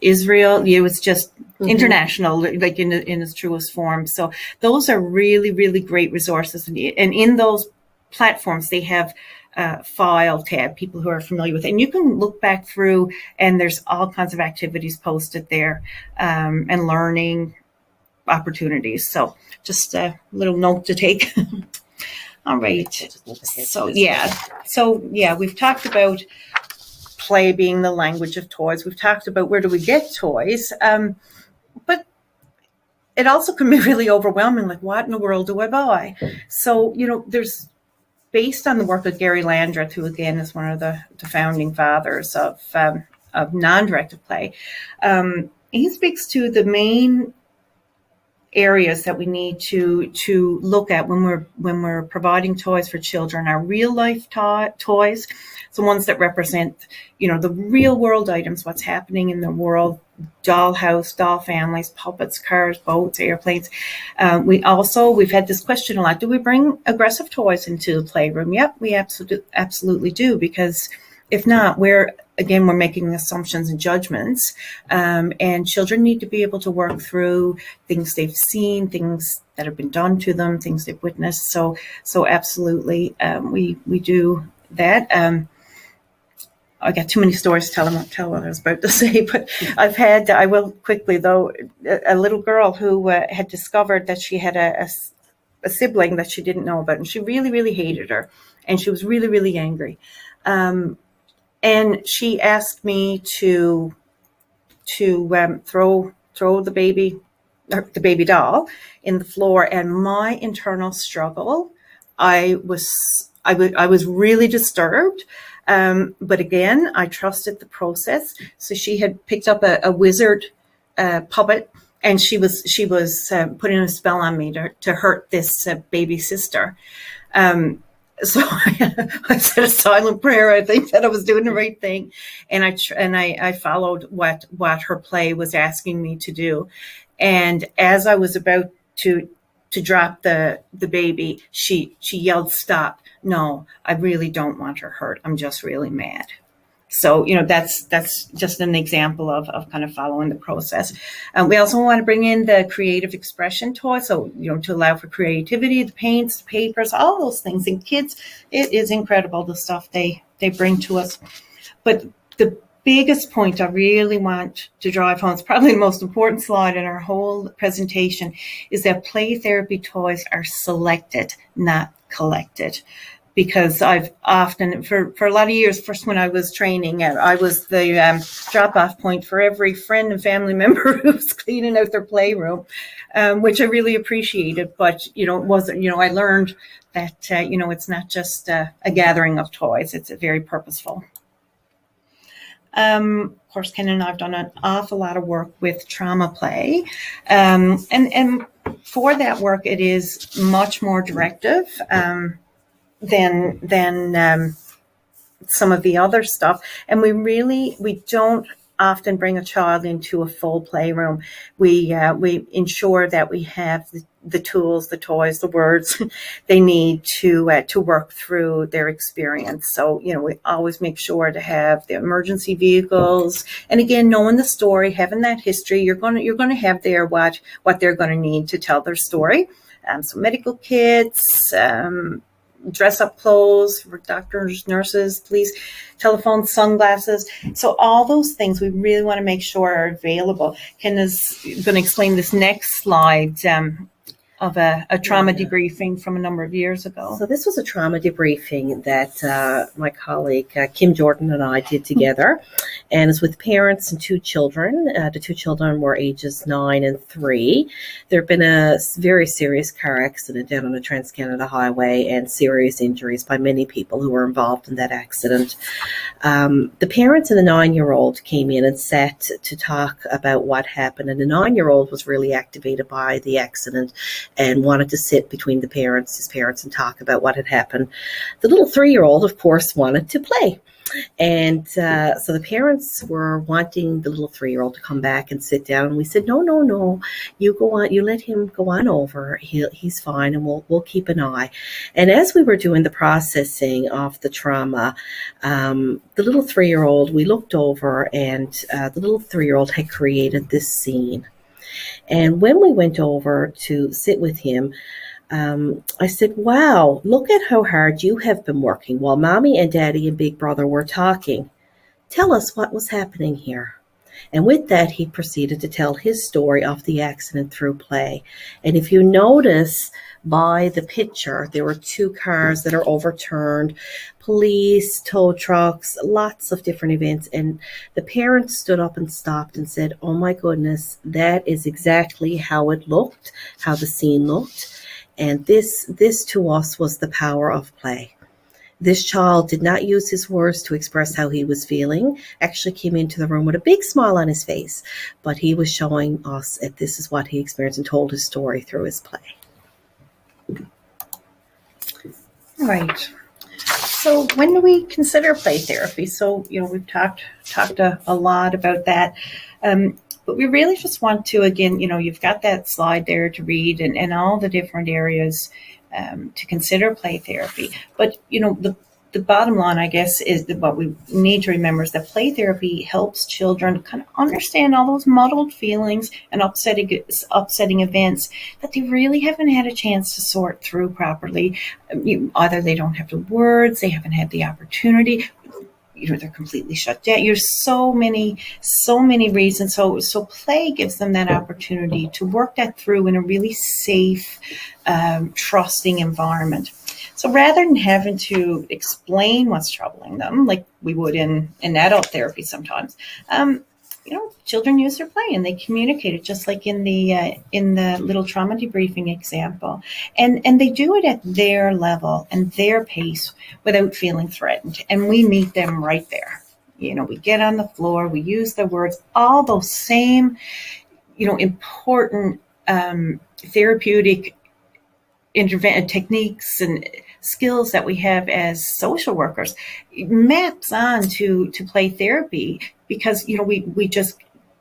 Israel. It was just international, like in its truest form. So those are really, really great resources. And in those platforms, they have file tab, people who are familiar with it. And you can look back through, and there's all kinds of activities posted there, and learning opportunities. So just a little note to take. All right. So we've talked about play being the language of toys. We've talked about where do we get toys, but it also can be really overwhelming. Like, what in the world do I buy? So, there's, based on the work of Gary Landreth, who again is one of the founding fathers of non-directive play, he speaks to the main areas that we need to look at when we're providing toys for children are real life toys, so ones that represent the real world items, what's happening in the world, dollhouse, doll families, puppets, cars, boats, airplanes. We've had this question a lot: do we bring aggressive toys into the playroom? Yep, we absolutely do, because if not, we're making assumptions and judgments, and children need to be able to work through things they've seen, things that have been done to them, things they've witnessed. So absolutely, we do that. I got too many stories to tell what I was about to say, but I will quickly though, a little girl who had discovered that she had a sibling that she didn't know about, and she really, really hated her, and she was really, really angry. And she asked me to throw the baby doll in the floor, and my internal struggle, I was really disturbed. But again, I trusted the process. So she had picked up a wizard puppet, and she was putting a spell on me to hurt this baby sister. So I said a silent prayer. I think that I was doing the right thing, and I followed what her play was asking me to do. And as I was about to drop the baby, she yelled, "Stop! No, I really don't want her hurt. I'm just really mad." So, that's just an example of kind of following the process. We also want to bring in the creative expression toy. So, to allow for creativity, the paints, the papers, all those things. And kids, it is incredible the stuff they bring to us. But the biggest point I really want to drive home, it's probably the most important slide in our whole presentation, is that play therapy toys are selected, not collected. Because I've often, for a lot of years, first when I was training, I was the drop-off point for every friend and family member who was cleaning out their playroom, which I really appreciated. But, it wasn't, I learned that, it's not just a gathering of toys. It's very purposeful. Of course, Ken and I have done an awful lot of work with trauma play. And for that work, it is much more directive than some of the other stuff. And we don't often bring a child into a full playroom. We ensure that we have the tools, the toys, the words they need to work through their experience. So, we always make sure to have the emergency vehicles. And again, knowing the story, having that history, you're going to have there what they're going to need to tell their story. So medical kits, dress up clothes for doctors, nurses, police, telephones, sunglasses. So all those things we really want to make sure are available. Ken is going to explain this next slide of a trauma debriefing from a number of years ago. So this was a trauma debriefing that my colleague Kim Jordan and I did together, and it's with parents and two children. The two children were ages 9 and 3. There had been a very serious car accident down on the Trans-Canada Highway and serious injuries by many people who were involved in that accident. The parents and the 9-year-old came in and sat to talk about what happened, and the 9-year-old was really activated by the accident and wanted to sit between his parents, and talk about what had happened. The little 3-year-old, of course, wanted to play. And so the parents were wanting the little 3-year-old to come back and sit down. And we said, no, you go on, you let him go on over. He's fine, and we'll keep an eye. And as we were doing the processing of the trauma, the little 3-year-old, we looked over, and the little 3-year-old had created this scene. And when we went over to sit with him, I said, wow, look at how hard you have been working while Mommy and Daddy and Big Brother were talking. Tell us what was happening here. And with that, he proceeded to tell his story of the accident through play. And if you notice by the picture, there were 2 cars that are overturned, police, tow trucks, lots of different events. And the parents stood up and stopped and said, oh my goodness, that is exactly how it looked, how the scene looked. And this to us was the power of play. This child did not use his words to express how he was feeling, actually came into the room with a big smile on his face, but he was showing us that this is what he experienced and told his story through his play. Right. So when do we consider play therapy? So, we've talked a lot about that. But we really just want to, again, you've got that slide there to read and all the different areas to consider play therapy. But, the the bottom line, I guess, is that what we need to remember is that play therapy helps children kind of understand all those muddled feelings and upsetting events that they really haven't had a chance to sort through properly. Either they don't have the words, they haven't had the opportunity, they're completely shut down. There's so many reasons. So play gives them that opportunity to work that through in a really safe, trusting environment. So rather than having to explain what's troubling them, like we would in adult therapy sometimes, children use their play and they communicate it, just like in the little trauma debriefing example, and they do it at their level and their pace without feeling threatened. And we meet them right there. We get on the floor, we use the words, all those same, important therapeutic techniques and skills that we have as social workers. It maps on to play therapy because we just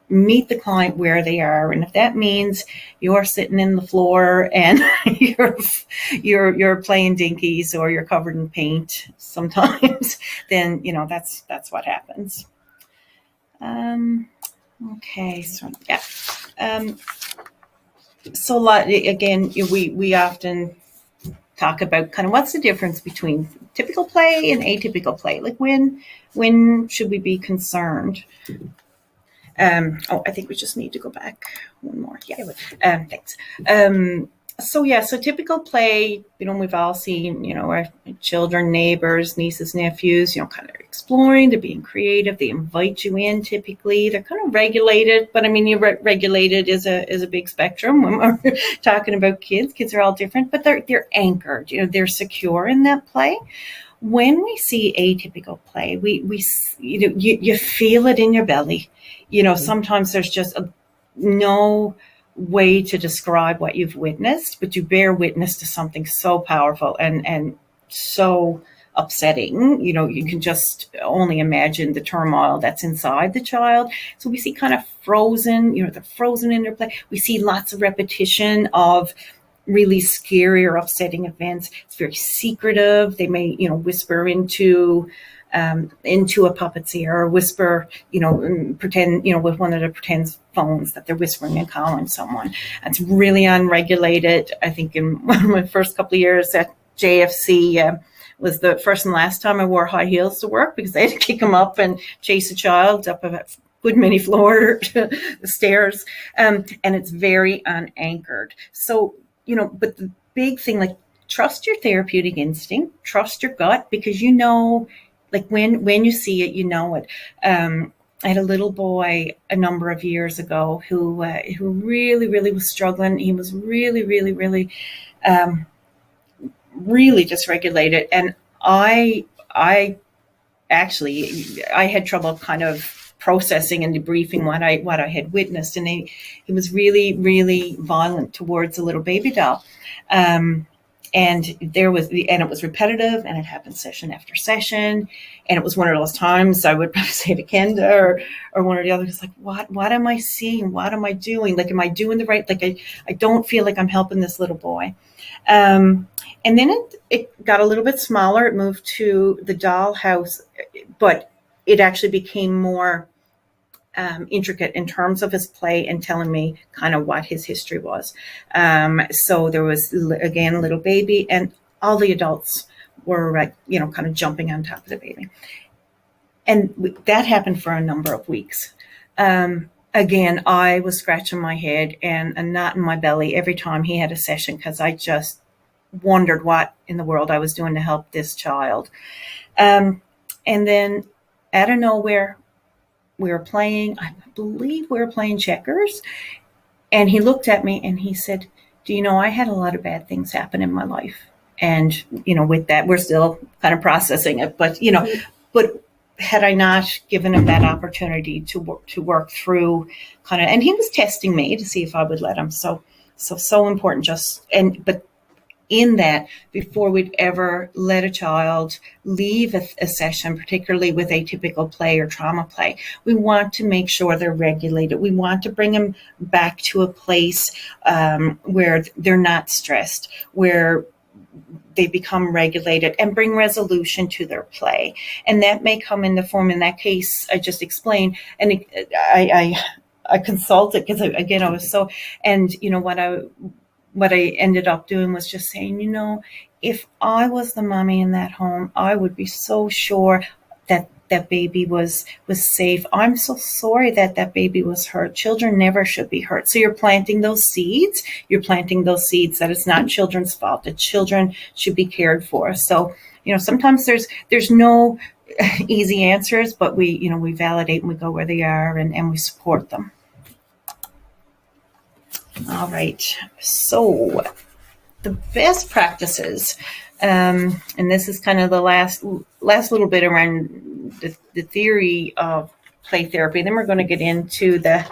meet the client where they are, and if that means you're sitting in the floor and you're playing dinkies or you're covered in paint sometimes, then that's what happens. Okay, so yeah. So a lot, again, we often talk about kind of what's the difference between typical play and atypical play. Like when should we be concerned? I think we just need to go back one more. Yeah. Thanks. So typical play, we've all seen, our children, neighbors, nieces, nephews, kind of exploring, they're being creative, they invite you in typically, they're kind of regulated, but regulated is a big spectrum when we're talking about kids. Kids are all different, but they're anchored, they're secure in that play. When we see atypical play, you feel it in your belly. Sometimes there's just no way to describe what you've witnessed, but you bear witness to something so powerful and so upsetting. You can just only imagine the turmoil that's inside the child. So we see kind of frozen, they're frozen in their play. We see lots of repetition of really scary or upsetting events. It's very secretive. They may, whisper into a puppet's ear, or whisper, pretend, with one of the pretend phones that they're whispering and calling someone. It's really unregulated. I think in one of my first couple of years at JFC was the first and last time I wore high heels to work, because they had to kick them up and chase a child up a good many floor stairs. And it's very unanchored. So, but the big thing, like, trust your therapeutic instinct, trust your gut, because like when you see it, it. I had a little boy a number of years ago who really, really was struggling. He was really, really, really, really dysregulated, and I had trouble kind of processing and debriefing what I had witnessed, and he was really, really violent towards a little baby doll. And it was repetitive, and it happened session after session. And it was one of those times I would say to Kenda or one or the other, it's like, what am I seeing? What am I doing? Like, am I doing the right? Like, I don't feel like I'm helping this little boy. And then it got a little bit smaller. It moved to the dollhouse, but it actually became more intricate in terms of his play and telling me kind of what his history was. So there was, again, a little baby, and all the adults were, kind of jumping on top of the baby. And that happened for a number of weeks. Again, I was scratching my head and a knot in my belly every time he had a session, because I just wondered what in the world I was doing to help this child. And then out of nowhere, I believe we were playing checkers, and he looked at me and he said, do you know, I had a lot of bad things happen in my life. And, with that, we're still kind of processing it, but had I not given him that opportunity to work through kind of, and he was testing me to see if I would let him. So important, but in that, before we'd ever let a child leave a session, particularly with atypical play or trauma play, we want to make sure they're regulated. We want to bring them back to a place where they're not stressed, where they become regulated and bring resolution to their play. And that may come in the form, in that case I just explained, and I consulted because again I was so, and what I ended up doing was just saying, if I was the mommy in that home, I would be so sure that that baby was safe. I'm so sorry that that baby was hurt. Children never should be hurt. So you're planting those seeds. You're planting those seeds that it's not children's fault, that children should be cared for. So, sometimes there's no easy answers, but we validate and we go where they are and we support them. All right. So the best practices, and this is kind of the last little bit around the theory of play therapy. Then we're going to get into the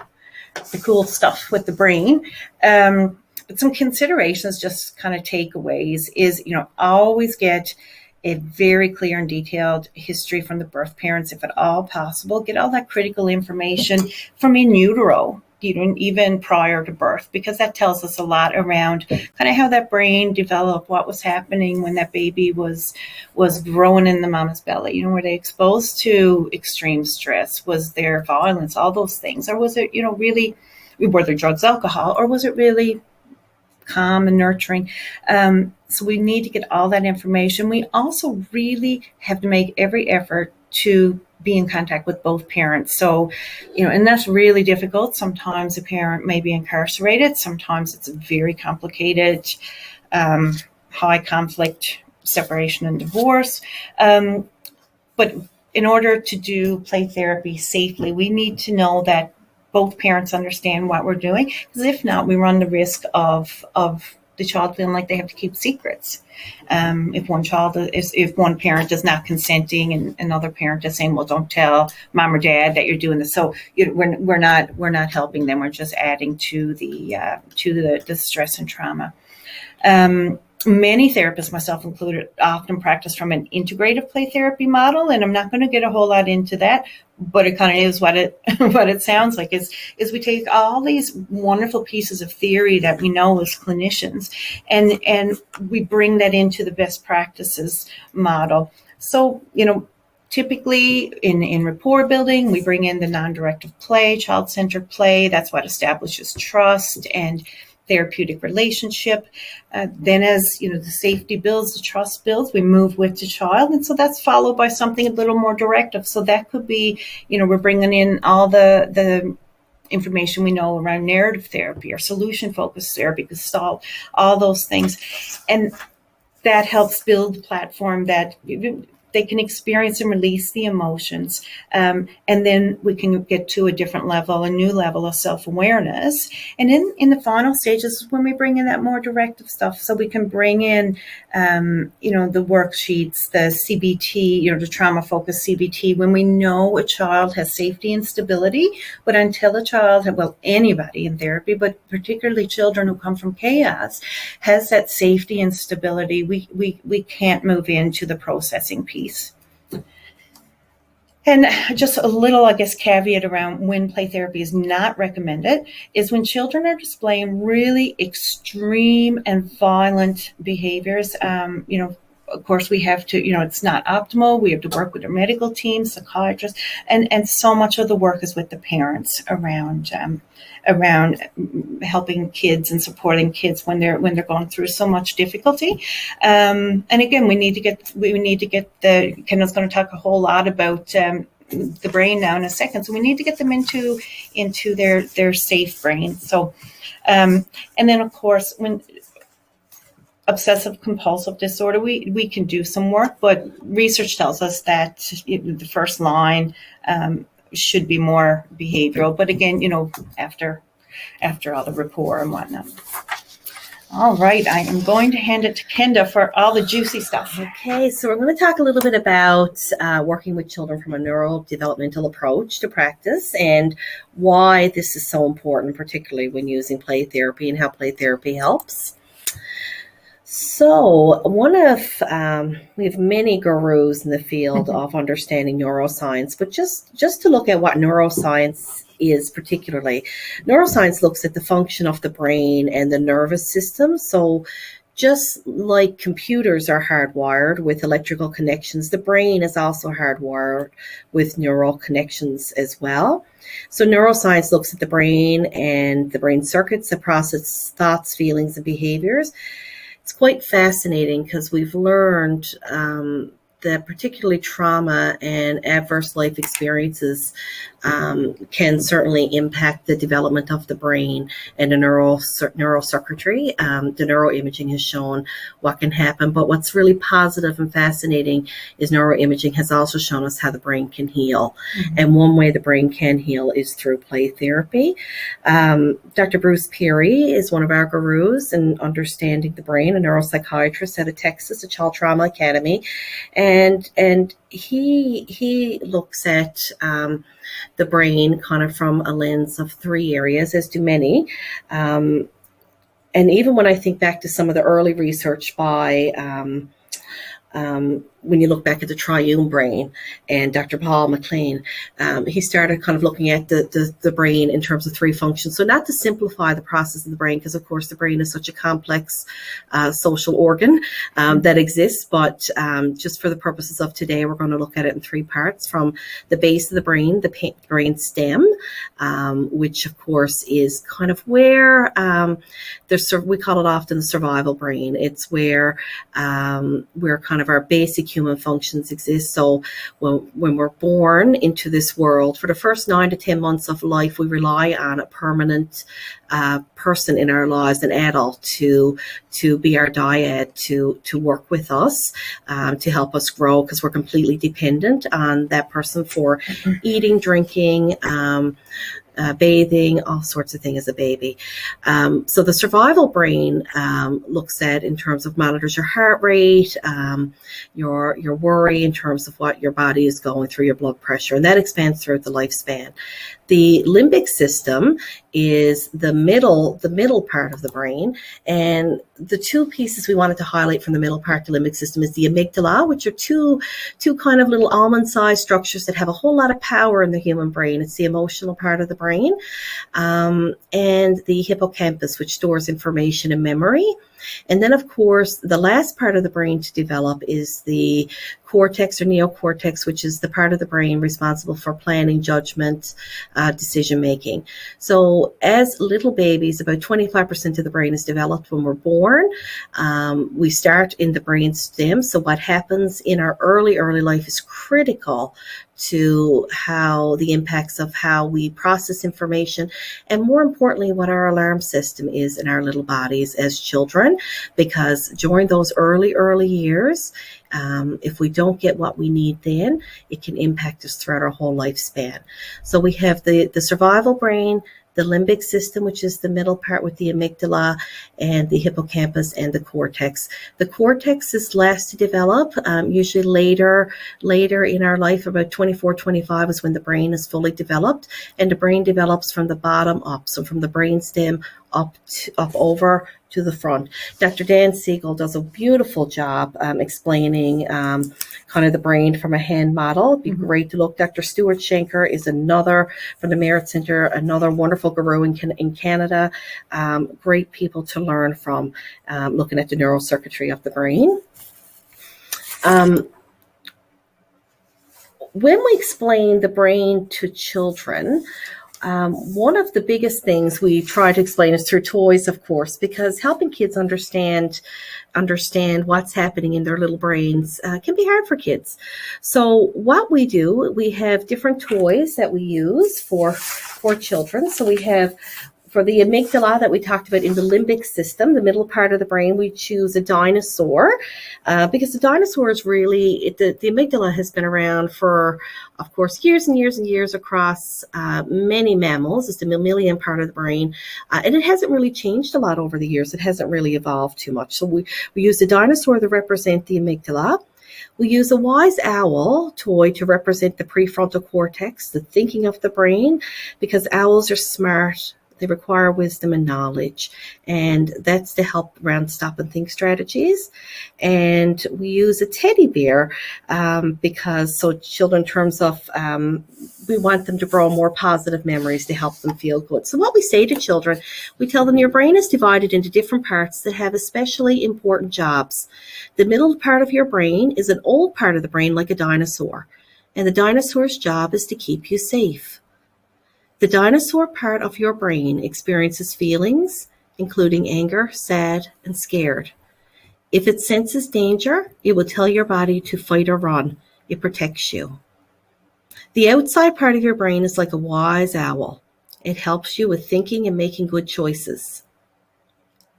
cool stuff with the brain. But some considerations, just kind of takeaways, is always get a very clear and detailed history from the birth parents, if at all possible. Get all that critical information from in utero, even prior to birth, because that tells us a lot around kind of how that brain developed, what was happening when that baby was growing in the mama's belly. Were they exposed to extreme stress? Was there violence? All those things, or was it really, were there drugs, alcohol, or was it really calm and nurturing? So we need to get all that information. We also really have to make every effort to be in contact with both parents. So, and that's really difficult. Sometimes a parent may be incarcerated. Sometimes it's a very complicated, high conflict separation and divorce. But in order to do play therapy safely, we need to know that both parents understand what we're doing, because if not, we run the risk of the child feeling like they have to keep secrets. If one parent is not consenting and another parent is saying, well, don't tell mom or dad that you're doing this. So we're not helping them. We're just adding to the stress and trauma. Many therapists, myself included, often practice from an integrative play therapy model, and I'm not going to get a whole lot into that, but it kind of is what it sounds like. Is we take all these wonderful pieces of theory that we know as clinicians, and we bring that into the best practices model. So, typically in rapport building, we bring in the non-directive play, child-centered play. That's what establishes trust and therapeutic relationship. Then as the safety builds, the trust builds, we move with the child. And so that's followed by something a little more directive. So that could be, we're bringing in all the information we know around narrative therapy or solution-focused therapy, Gestalt, all those things. And that helps build a platform that they can experience and release the emotions. And then we can get to a different level, a new level of self-awareness. And in the final stages is when we bring in that more directive stuff. So we can bring in, the worksheets, the CBT, the trauma-focused CBT, when we know a child has safety and stability. But until a child, anybody in therapy, but particularly children who come from chaos, has that safety and stability, we can't move into the processing piece. And just a little, caveat around when play therapy is not recommended is when children are displaying really extreme and violent behaviors. Of course, we have to, it's not optimal. We have to work with our medical team, psychiatrists, and so much of the work is with the parents around helping kids and supporting kids when they're going through so much difficulty. And again, we need to get the, Kendall's going to talk a whole lot about the brain now in a second. So we need to get them into their safe brain. So, and then of course, when obsessive compulsive disorder, we can do some work, but research tells us that the first line should be more behavioral. But again, after all the rapport and whatnot. All right, I am going to hand it to Kenda for all the juicy stuff. Okay, so we're going to talk a little bit about working with children from a neurodevelopmental approach to practice and why this is so important, particularly when using play therapy and how play therapy helps. So we have many gurus in the field of understanding neuroscience, but just to look at what neuroscience is particularly, neuroscience looks at the function of the brain and the nervous system. So just like computers are hardwired with electrical connections, the brain is also hardwired with neural connections as well. So neuroscience looks at the brain and the brain circuits that process thoughts, feelings, and behaviors. It's quite fascinating because we've learned that particularly trauma and adverse life experiences can certainly impact the development of the brain and the neural circuitry. The neuroimaging has shown what can happen, but what's really positive and fascinating is neuroimaging has also shown us how the brain can heal. Mm-hmm. And one way the brain can heal is through play therapy. Dr. Bruce Perry is one of our gurus in understanding the brain, a neuropsychiatrist out of Texas, a Child Trauma Academy. And he looks at the brain kind of from a lens of three areas, as do many. And even when I think back to some of the early research by when you look back at the triune brain and Dr. Paul MacLean, he started kind of looking at the brain in terms of three functions. So not to simplify the process of the brain, because of course the brain is such a complex social organ that exists, but just for the purposes of today, we're going to look at it in three parts: from the base of the brain, the brain stem, which of course is kind of where we call it often the survival brain. It's where kind of our basic human functions exist. So when we're born into this world, for the first 9 to 10 months of life, we rely on a permanent person in our lives, an adult, to be our dyad, to work with us, to help us grow, because we're completely dependent on that person for eating, drinking, bathing, all sorts of things as a baby. So the survival brain looks at in terms of monitors your heart rate, your worry in terms of what your body is going through, your blood pressure, and that expands throughout the lifespan. The limbic system is the middle part of the brain, and the two pieces we wanted to highlight from the middle part of the limbic system is the amygdala, which are two kind of little almond-sized structures that have a whole lot of power in the human brain. It's the emotional part of the brain, and the hippocampus, which stores information and memory. And then, of course, the last part of the brain to develop is the cortex or neocortex, which is the part of the brain responsible for planning, judgment, decision-making. So as little babies, about 25% of the brain is developed when we're born. We start in the brain stem. So what happens in our early life is critical to how the impacts of how we process information, and more importantly, what our alarm system is in our little bodies as children, because during those early years, if we don't get what we need then, it can impact us throughout our whole lifespan. So we have the survival brain, the limbic system, which is the middle part with the amygdala, and the hippocampus and the cortex. The cortex is last to develop, usually later in our life. About 24, 25 is when the brain is fully developed, and the brain develops from the bottom up, so from the brain stem up over to the front. Dr. Dan Siegel does a beautiful job explaining kind of the brain from a hand model. It'd be great to look. Dr. Stuart Schenker is another from the Merit Center, another wonderful guru in Canada. Great people to learn from, looking at the neural circuitry of the brain. When we explain the brain to children, one of the biggest things we try to explain is through toys, of course, because helping kids understand what's happening in their little brains can be hard for kids. So what we do, we have different toys that we use for children. So we have, for the amygdala that we talked about in the limbic system, the middle part of the brain, we choose a dinosaur because the dinosaur is really, the amygdala has been around for, of course, years and years and years across many mammals. It's the mammalian part of the brain, and it hasn't really changed a lot over the years. It hasn't really evolved too much. So we use the dinosaur to represent the amygdala. We use a wise owl toy to represent the prefrontal cortex, the thinking of the brain, because owls are smart. They require wisdom and knowledge, and that's to help around stop and think strategies. And we use a teddy bear because so children, in terms of we want them to grow more positive memories to help them feel good. So what we say to children, we tell them your brain is divided into different parts that have especially important jobs. The middle part of your brain is an old part of the brain like a dinosaur, and the dinosaur's job is to keep you safe. The dinosaur part of your brain experiences feelings, including anger, sad, and scared. If it senses danger, it will tell your body to fight or run. It protects you. The outside part of your brain is like a wise owl. It helps you with thinking and making good choices.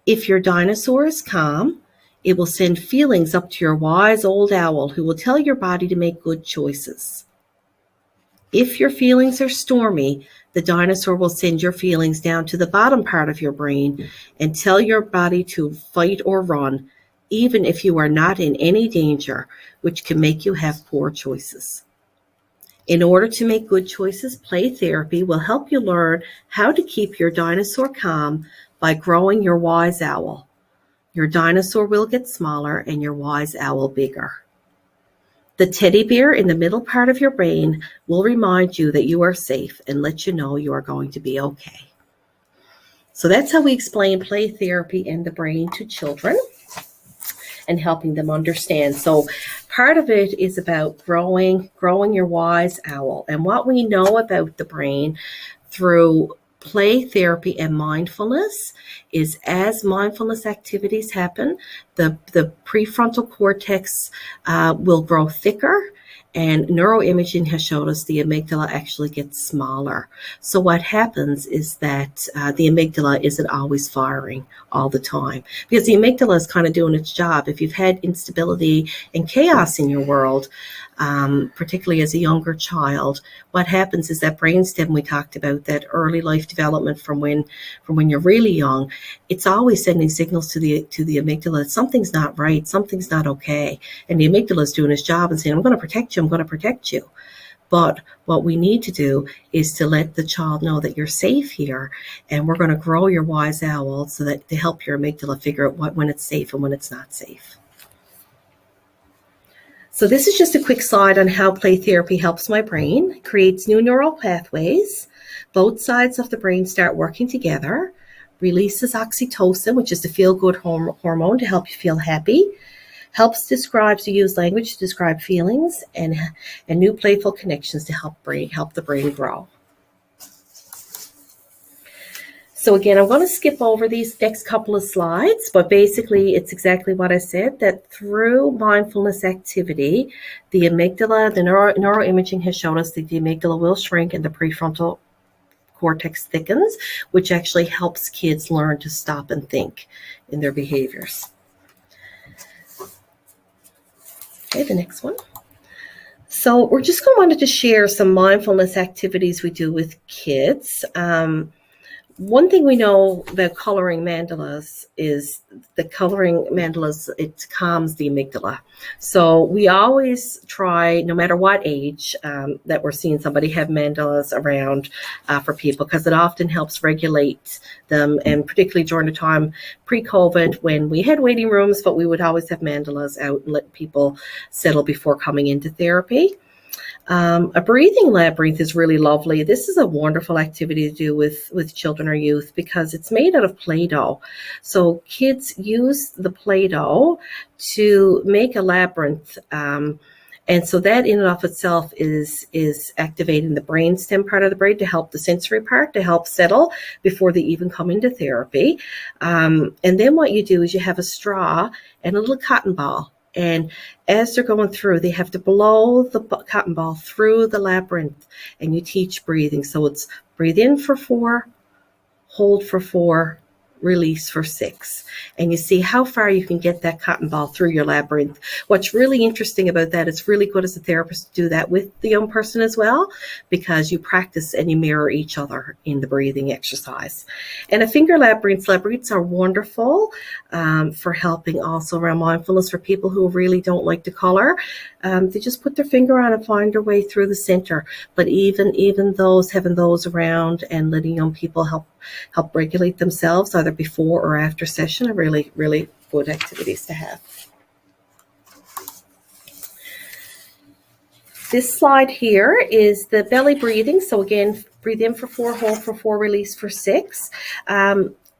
If your dinosaur is calm, it will send feelings up to your wise old owl who will tell your body to make good choices. If your feelings are stormy, the dinosaur will send your feelings down to the bottom part of your brain and tell your body to fight or run, even if you are not in any danger, which can make you have poor choices. In order to make good choices, play therapy will help you learn how to keep your dinosaur calm by growing your wise owl. Your dinosaur will get smaller and your wise owl bigger. The teddy bear in the middle part of your brain will remind you that you are safe and let you know you are going to be okay. So that's how we explain play therapy and the brain to children and helping them understand. So part of it is about growing your wise owl. And what we know about the brain through play therapy and mindfulness is as mindfulness activities happen, the prefrontal cortex will grow thicker, and neuroimaging has showed us the amygdala actually gets smaller. So what happens is that the amygdala isn't always firing all the time, because the amygdala is kind of doing its job. If you've had instability and chaos in your world, particularly as a younger child, what happens is that brainstem we talked about, that early life development from when you're really young, it's always sending signals to the amygdala that something's not right, something's not okay, and the amygdala is doing its job and saying, I'm going to protect you, I'm going to protect you. But what we need to do is to let the child know that you're safe here, and we're going to grow your wise owl so that to help your amygdala figure out when it's safe and when it's not safe. So this is just a quick slide on how play therapy helps my brain, creates new neural pathways. Both sides of the brain start working together, releases oxytocin, which is the feel-good hormone to help you feel happy, helps use language to describe feelings, and new playful connections to help the brain grow. So again, I'm going to skip over these next couple of slides, but basically it's exactly what I said, that through mindfulness activity, the amygdala, the neuroimaging has shown us that the amygdala will shrink and the prefrontal cortex thickens, which actually helps kids learn to stop and think in their behaviors. Okay, the next one. So we're just wanted to share some mindfulness activities we do with kids. One thing we know about coloring mandalas is the coloring mandalas, it calms the amygdala. So we always try, no matter what age that we're seeing somebody, have mandalas around for people, because it often helps regulate them. And particularly during the time pre-COVID when we had waiting rooms, but we would always have mandalas out and let people settle before coming into therapy. A breathing labyrinth is really lovely. This is a wonderful activity to do with children or youth because it's made out of Play-Doh. So kids use the Play-Doh to make a labyrinth. And so that in and of itself is activating the brainstem part of the brain to help the sensory part to help settle before they even come into therapy. And then what you do is you have a straw and a little cotton ball. And as they're going through, they have to blow the cotton ball through the labyrinth, and you teach breathing. So it's breathe in for 4, hold for 4, release for 6. And you see how far you can get that cotton ball through your labyrinth. What's really interesting about that, it's really good as a therapist to do that with the young person as well, because you practice and you mirror each other in the breathing exercise. And a finger labyrinths are wonderful for helping also around mindfulness for people who really don't like to color. They just put their finger on and find their way through the center. But even those, having those around and letting young people help help regulate themselves, either before or after session, are really, really good activities to have. This slide here is the belly breathing. So again, breathe in for 4, hold for 4, release for 6.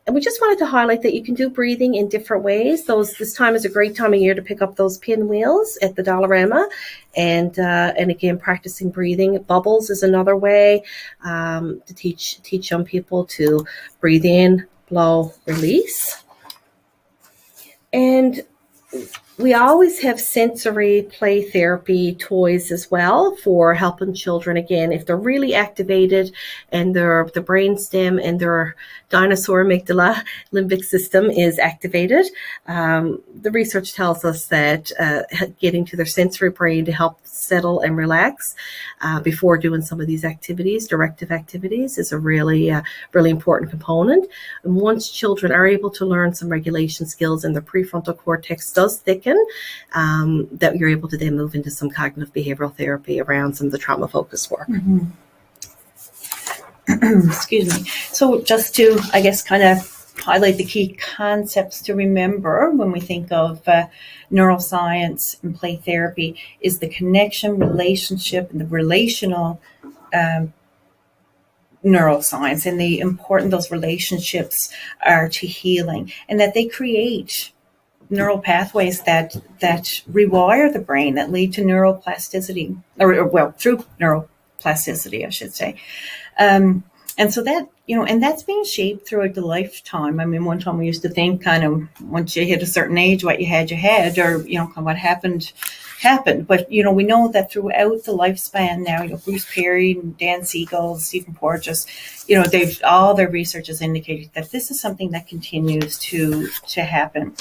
And we just wanted to highlight that you can do breathing in different ways. This time is a great time of year to pick up those pinwheels at the Dollarama, and again, practicing breathing. Bubbles is another way to teach young people to breathe in, blow, release. And we always have sensory play therapy toys as well for helping children, again, if they're really activated and the brainstem and their dinosaur amygdala limbic system is activated. The research tells us that getting to their sensory brain to help settle and relax before doing some of these activities, directive activities, is a really important component. And once children are able to learn some regulation skills and the prefrontal cortex does thicken, that you're able to then move into some cognitive behavioral therapy around some of the trauma-focused work. Mm-hmm. Excuse me. So just to, I guess, kind of highlight the key concepts to remember when we think of neuroscience and play therapy is the connection, relationship, and the relational neuroscience, and the important those relationships are to healing, and that they create neural pathways that rewire the brain, that lead to neuroplasticity, or through neuroplasticity, I should say. And so that, and that's being shaped throughout the lifetime. I mean, one time we used to think kind of once you hit a certain age, what you had, or, what happened. But, we know that throughout the lifespan now, Bruce Perry and Dan Siegel, Stephen Porges, all their research has indicated that this is something that continues to happen.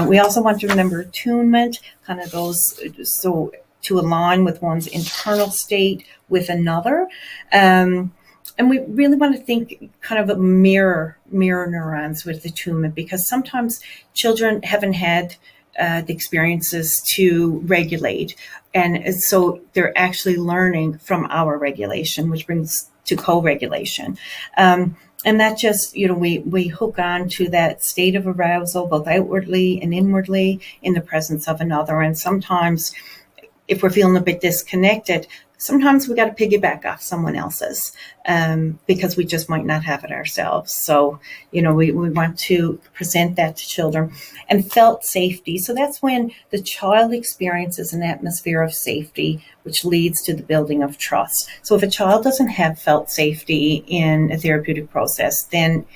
We also want to remember attunement, kind of those, so to align with one's internal state with another. And we really want to think kind of mirror neurons with attunement, because sometimes children haven't had the experiences to regulate. And so they're actually learning from our regulation, which brings to co-regulation. And that just, we hook on to that state of arousal, both outwardly and inwardly, in the presence of another. And sometimes if we're feeling a bit disconnected, sometimes we got to piggyback off someone else's because we just might not have it ourselves. So, we want to present that to children. And felt safety. So that's when the child experiences an atmosphere of safety, which leads to the building of trust. So if a child doesn't have felt safety in a therapeutic process, then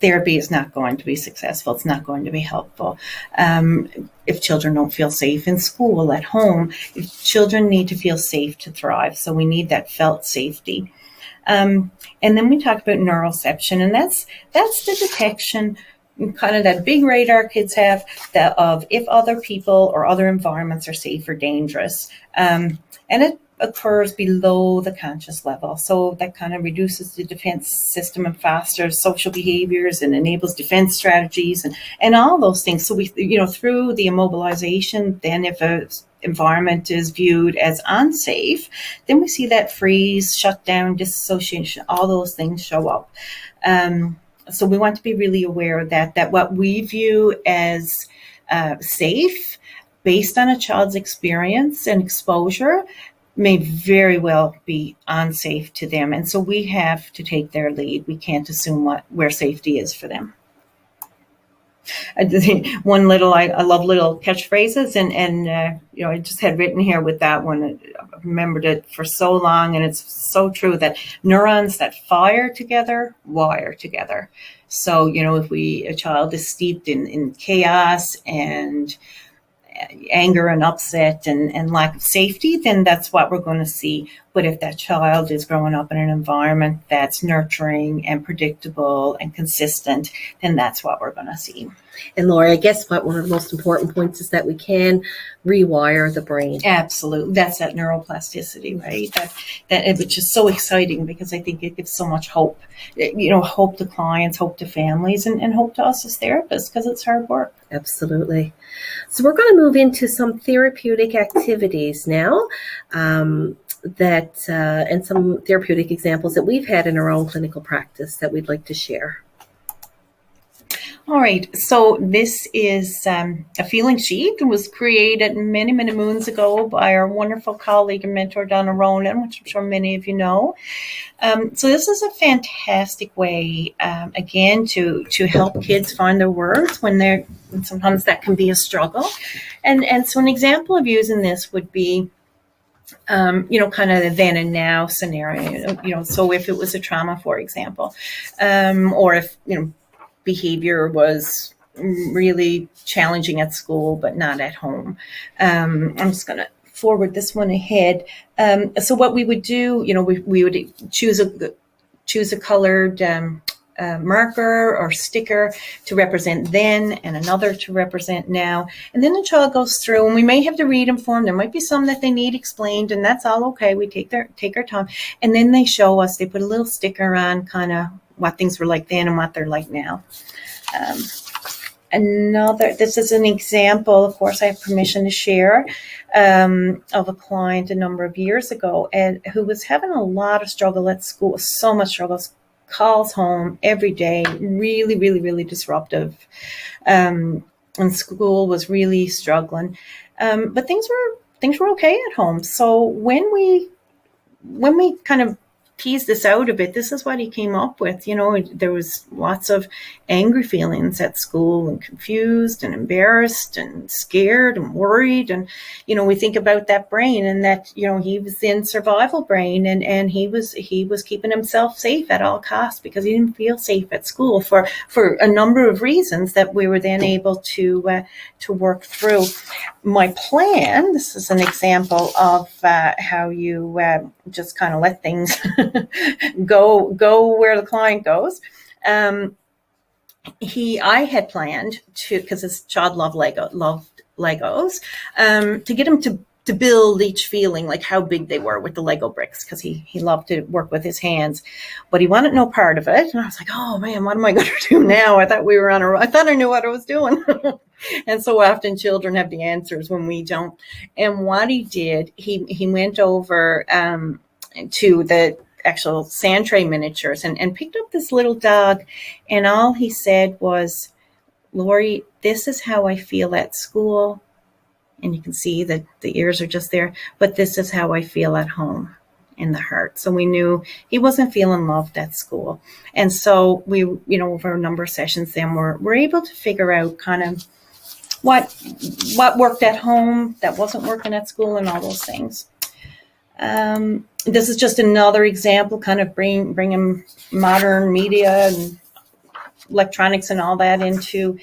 therapy is not going to be successful. It's not going to be helpful. If children don't feel safe in school, at home, children need to feel safe to thrive. So we need that felt safety. And then we talk about neuroception, and that's the detection, kind of that big radar kids have, that of if other people or other environments are safe or dangerous. And it occurs below the conscious level. So that kind of reduces the defense system and fosters social behaviors and enables defense strategies and all those things. So we, through the immobilization, then if a environment is viewed as unsafe, then we see that freeze, shutdown, disassociation, all those things show up. So we want to be really aware that what we view as safe based on a child's experience and exposure may very well be unsafe to them. And so we have to take their lead. We can't assume where safety is for them. I love little catchphrases, and I just had written here with that one. I remembered it for so long, and it's so true that neurons that fire together wire together. So, if a child is steeped in chaos and anger and upset and lack of safety, then that's what we're going to see. But if that child is growing up in an environment that's nurturing and predictable and consistent, then that's what we're going to see. And Lori, I guess one of the most important points is that we can rewire the brain. Absolutely. That's that neuroplasticity, right? That which is so exciting, because I think it gives so much hope, hope to clients, hope to families, and hope to us as therapists, because it's hard work. Absolutely. So we're going to move into some therapeutic activities now. that and some therapeutic examples that we've had in our own clinical practice that we'd like to share. All right, so this is a feeling sheet. It was created many, many moons ago by our wonderful colleague and mentor, Donna Ronan, which I'm sure many of you know. So this is a fantastic way, again, to help kids find their words when sometimes that can be a struggle. And so an example of using this would be, kind of the then and now scenario, so if it was a trauma, for example, or if, behavior was really challenging at school, but not at home. I'm just going to forward this one ahead. So what we would do, we would choose a colored marker or sticker to represent then and another to represent now. And then the child goes through, and we may have to read them for them. There might be some that they need explained, and that's all okay. We take our time. And then they show us, they put a little sticker on kind of what things were like then and what they're like now. This is an example, of course, I have permission to share, of a client a number of years ago and who was having a lot of struggle at school, so much struggle, calls home every day, really, really, really disruptive. And school was really struggling. But things were okay at home. So when we kind of tease this out a bit, this is what he came up with. There was lots of angry feelings at school and confused and embarrassed and scared and worried. And, we think about that brain and that, he was in survival brain and he was keeping himself safe at all costs because he didn't feel safe at school for a number of reasons that we were then able to work through. My plan, this is an example of how you just kind of let things go where the client goes. I had planned to, because his child loved Legos, to get him to build each feeling, like how big they were with the Lego bricks, because he loved to work with his hands, but he wanted no part of it. And I was like, oh man, what am I going to do now? I thought I thought I knew what I was doing. And so often children have the answers when we don't. And what he did, he went over to the actual sand tray miniatures and picked up this little dog. And all he said was, Lori, this is how I feel at school. And you can see that the ears are just there, but this is how I feel at home in the heart. So we knew he wasn't feeling loved at school. And so we, over a number of sessions then we're able to figure out kind of what worked at home that wasn't working at school and all those things. This is just another example, kind of bringing modern media and electronics and all that into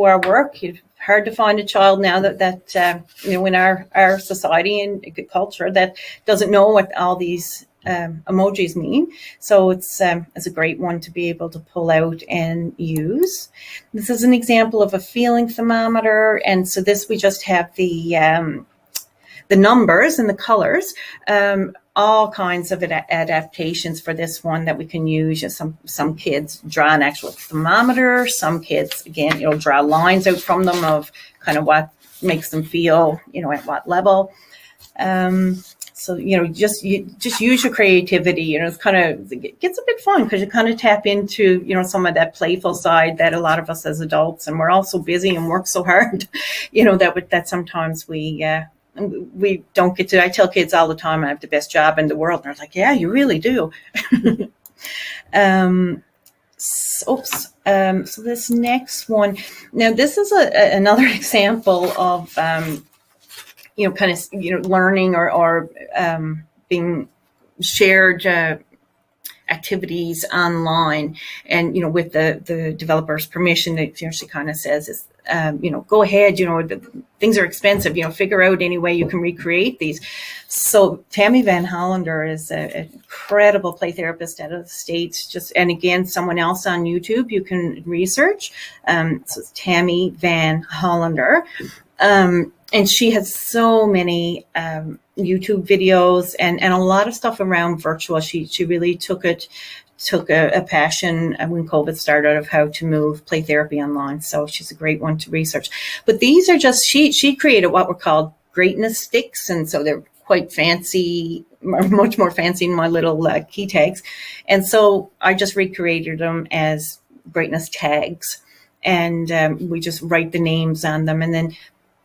our work. It's hard to find a child now that in our society and culture that doesn't know what all these emojis mean. So it's a great one to be able to pull out and use. This is an example of a feeling thermometer, and so this we just have the numbers and the colors. All kinds of adaptations for this one that we can use. Some kids draw an actual thermometer. Some kids, again, draw lines out from them of kind of what makes them feel, at what level. So, just use your creativity. It gets a bit fun because you kind of tap into, some of that playful side that a lot of us as adults, and we're all so busy and work so hard, that sometimes we don't get to. I tell kids all the time, I have the best job in the world. And they're like, yeah, you really do. So this next one, now this is another example of, learning or being shared activities online, and with the developer's permission, that she kind of says is, go ahead, things are expensive, figure out any way you can recreate these. So Tammy Van Hollander is an incredible play therapist out of the States, and again, someone else on YouTube you can research. So it's Tammy Van Hollander. And she has so many YouTube videos and a lot of stuff around virtual. She really took a passion when COVID started of how to move play therapy online. So she's a great one to research. But these are just, she created what were called greatness sticks. And so they're quite fancy much more fancy than my little key tags. And so I just recreated them as brightness tags. And we just write the names on them. And then,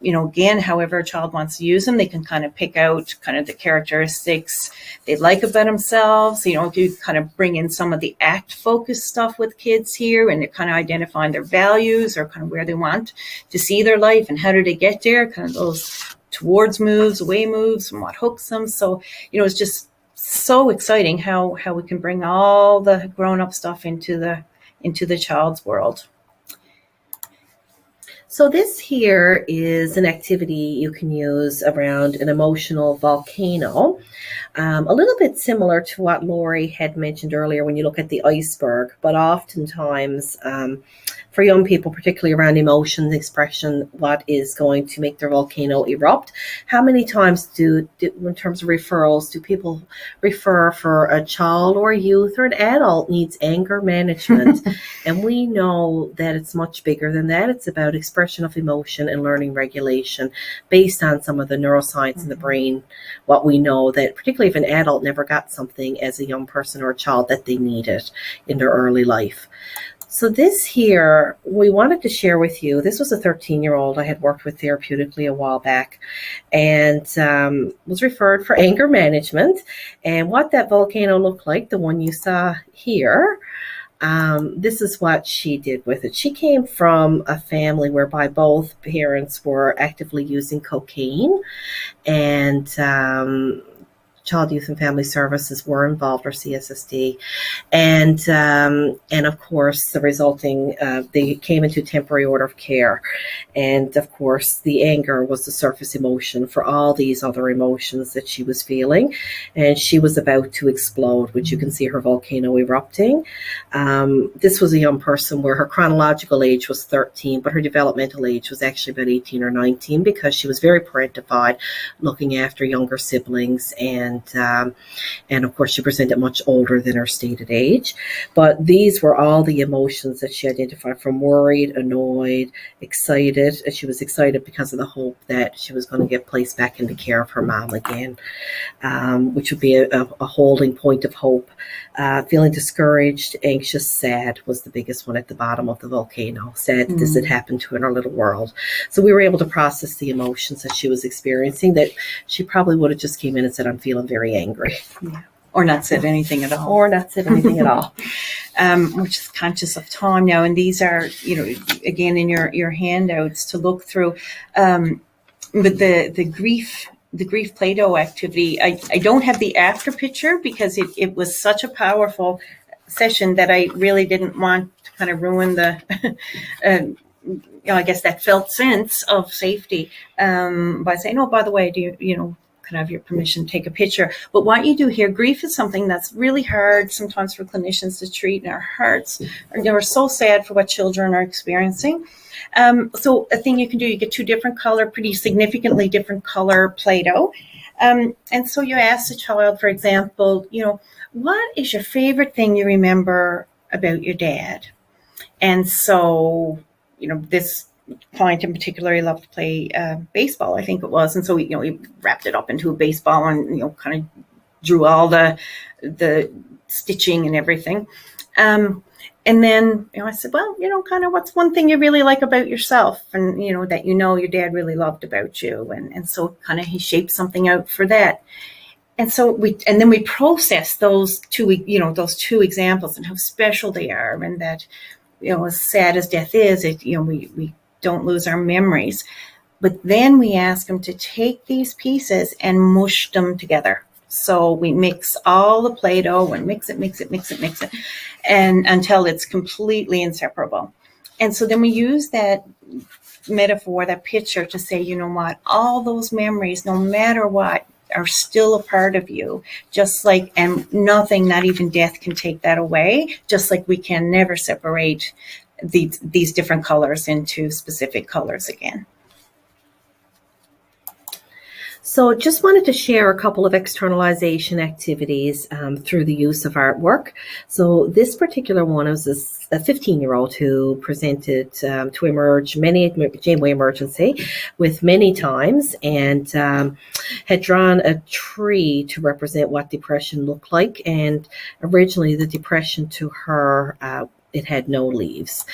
again, however a child wants to use them, they can kind of pick out kind of the characteristics they like about themselves. You kind of bring in some of the ACT-focused stuff with kids here, and they're kind of identifying their values or kind of where they want to see their life and how do they get there, kind of those towards moves, away moves, and what hooks them. So, it's just so exciting how we can bring all the grown-up stuff into the child's world. So this here is an activity you can use around an emotional volcano. A little bit similar to what Lori had mentioned earlier when you look at the iceberg, but oftentimes for young people, particularly around emotions, expression, what is going to make their volcano erupt. How many times in terms of referrals, do people refer for a child or a youth or an adult needs anger management? And we know that it's much bigger than that. It's about expression of emotion and learning regulation based on some of the neuroscience in the brain. What we know that particularly if an adult never got something as a young person or a child that they needed in their early life. So this here, we wanted to share with you, this was a 13-year-old I had worked with therapeutically a while back and was referred for anger management. And what that volcano looked like, the one you saw here, this is what she did with it. She came from a family whereby both parents were actively using cocaine, and Child, Youth and Family Services were involved, or CSSD, and of course the resulting they came into temporary order of care, and of course the anger was the surface emotion for all these other emotions that she was feeling, and she was about to explode, which you can see her volcano erupting. This was a young person where her chronological age was 13, but her developmental age was actually about 18 or 19 because she was very parentified, looking after younger siblings, and of course she presented much older than her stated age. But these were all the emotions that she identified, from worried, annoyed, excited. And she was excited because of the hope that she was going to get placed back into care of her mom again, which would be a holding point of hope. Feeling discouraged, anxious, sad was the biggest one at the bottom of the volcano. Sad that this had happened to her in her little world. So we were able to process the emotions that she was experiencing, that she probably would have just came in and said, I'm feeling very angry. Yeah. Or not said anything at all. Or not said anything at all. Which is conscious of time now. And these are, again, in your handouts to look through. But the grief Play-Doh activity, I don't have the after picture because it was such a powerful session that I really didn't want to kind of ruin the, I guess that felt sense of safety by saying, oh, by the way, do you can I have your permission to take a picture? But what you do here, grief is something that's really hard sometimes for clinicians to treat, and our hearts are so sad for what children are experiencing. So a thing you can do, you get two different color, pretty significantly different color Play-Doh. And so you ask the child, for example, what is your favorite thing you remember about your dad? And so, this client in particular, he loved to play baseball, I think it was. And so we wrapped it up into a baseball and, kind of drew all the stitching and everything. And then, I said, well, kind of what's one thing you really like about yourself and, that your dad really loved about you. And so kind of he shaped something out for that. And so then we process those two examples and how special they are, and that, as sad as death is, we don't lose our memories. But then we ask them to take these pieces and mush them together. So we mix all the Play-Doh and mix it, and until it's completely inseparable. And so then we use that metaphor, that picture, to say, what, all those memories, no matter what, are still a part of you, just like, and nothing, not even death, can take that away, just like we can never separate these different colors into specific colors again. So just wanted to share a couple of externalization activities through the use of artwork. So this particular one is 15-year-old who presented to emerge Janeway emergency with many times, and had drawn a tree to represent what depression looked like. And originally the depression to her, it had no leaves.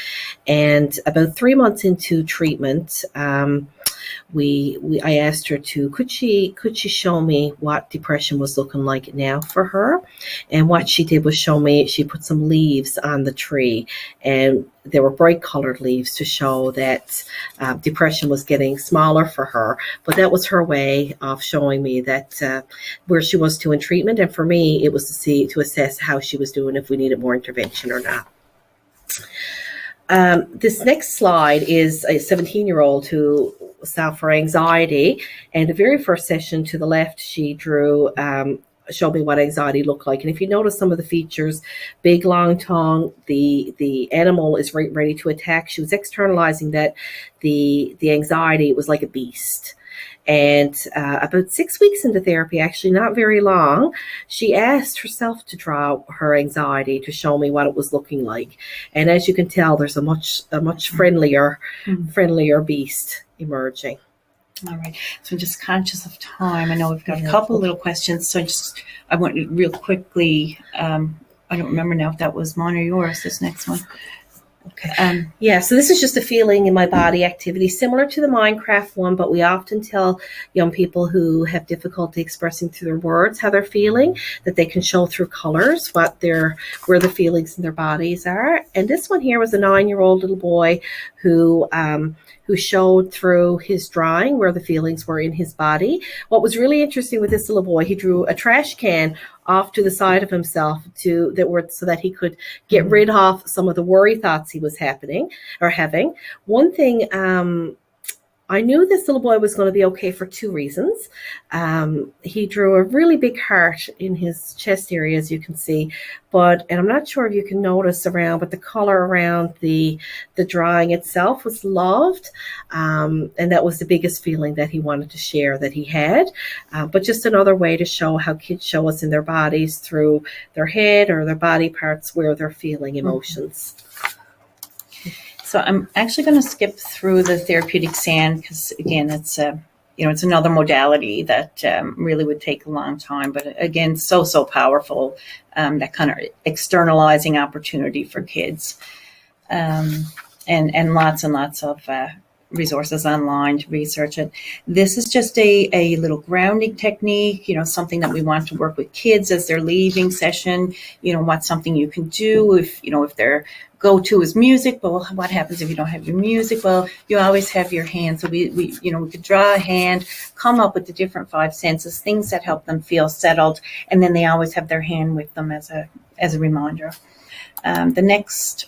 And about 3 months into treatment, I asked her to, could she show me what depression was looking like now for her? And what she did was show me, she put some leaves on the tree, and there were bright colored leaves to show that depression was getting smaller for her. But that was her way of showing me that where she was to in treatment. And for me, it was to assess how she was doing, if we needed more intervention or not. This next slide is a 17-year-old who solved for anxiety. And the very first session to the left, she drew, showed me what anxiety looked like. And if you notice some of the features, big, long tongue, the animal is ready to attack. She was externalizing that the anxiety was like a beast. And about 6 weeks into therapy, actually not very long, she asked herself to draw her anxiety to show me what it was looking like. And as you can tell, there's a much friendlier beast emerging. All right. So I'm just conscious of time. I know we've got a couple little questions. So I want to real quickly, I don't remember now if that was mine or yours, this next one. Okay. So this is just a feeling in my body activity, similar to the Minecraft one, but we often tell young people who have difficulty expressing through their words how they're feeling, that they can show through colors where the feelings in their bodies are. And this one here was a 9-year-old little boy who showed through his drawing where the feelings were in his body. What was really interesting with this little boy, he drew a trash can off to the side of himself so that he could get rid of some of the worry thoughts he was having. One thing, I knew this little boy was going to be okay for 2 reasons. He drew a really big heart in his chest area, as you can see, and I'm not sure if you can notice but the color around the drawing itself was loved, and that was the biggest feeling that he wanted to share that he had. But just another way to show how kids show us in their bodies through their head or their body parts where they're feeling emotions. So I'm actually going to skip through the therapeutic sand because, again, it's another modality that really would take a long time. But again, so powerful, that kind of externalizing opportunity for kids, and lots and lots of resources online to research it. This is just a little grounding technique, something that we want to work with kids as they're leaving session. What's something you can do if their go-to is music. Well, what happens if you don't have your music? Well, you always have your hand. So we could draw a hand, come up with the different 5 senses, things that help them feel settled, and then they always have their hand with them as a reminder. The next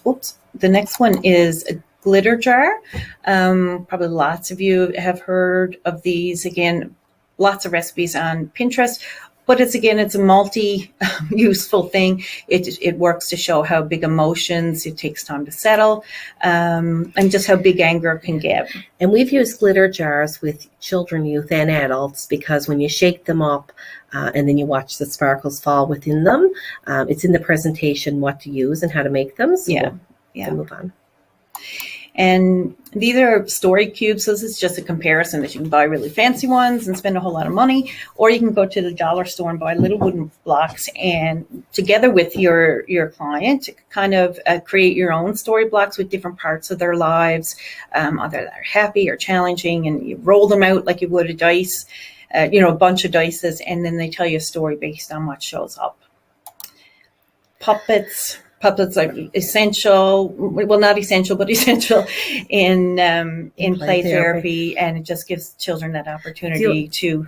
one is a glitter jar. Probably lots of you have heard of these. Again, lots of recipes on Pinterest. But it's a multi-useful thing. It works to show how big emotions it takes time to settle, and just how big anger can get. And we've used glitter jars with children, youth, and adults because when you shake them up and then you watch the sparkles fall within them, it's in the presentation what to use and how to make them. So we'll move on. And these are story cubes. So this is just a comparison that you can buy really fancy ones and spend a whole lot of money, or you can go to the dollar store and buy little wooden blocks and together with your client kind of create your own story blocks with different parts of their lives, either that are happy or challenging, and you roll them out like you would a dice, a bunch of dices, and then they tell you a story based on what shows up. Puppets are essential. Well, not essential, but essential in play therapy, and it just gives children that opportunity to.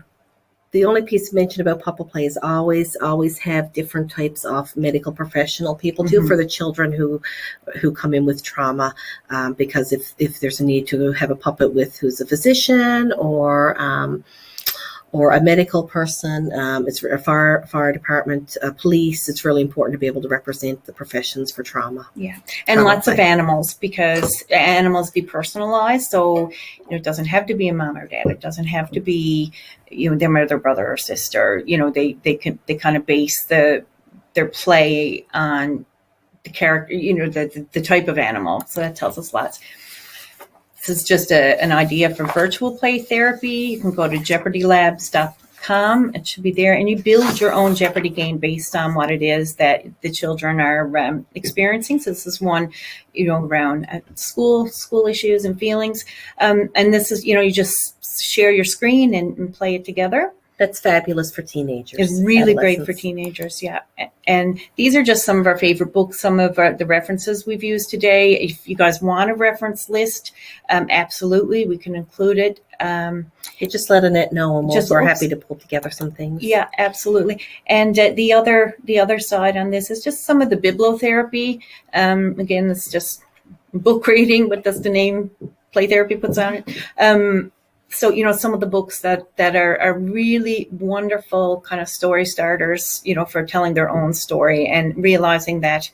The only piece mentioned about puppet play is always have different types of medical professional people too for the children who come in with trauma, because if there's a need to have a puppet who's a physician or a medical person, it's a fire department, police. It's really important to be able to represent the professions for trauma. Yeah, and trauma lots of animals, because animals depersonalized. So it doesn't have to be a mom or dad. It doesn't have to be their mother, brother, or sister. They kind of base their play on the character, the type of animal. So that tells us lots. This is just an idea for virtual play therapy. You can go to jeopardylabs.com. It should be there. And you build your own Jeopardy game based on what it is that the children are experiencing. So this is one, around school issues and feelings. And this is, you just share your screen and play it together. That's fabulous for teenagers. It's really great for teenagers, yeah. And these are just some of our favorite books, some of the references we've used today. If you guys want a reference list, absolutely, we can include it. You just let Annette know, and we're happy to pull together some things. Yeah, absolutely. And the other side on this is just some of the bibliotherapy. Again, it's just book reading, but that's the name play therapy puts on it. So, some of the books that are really wonderful kind of story starters, for telling their own story and realizing that,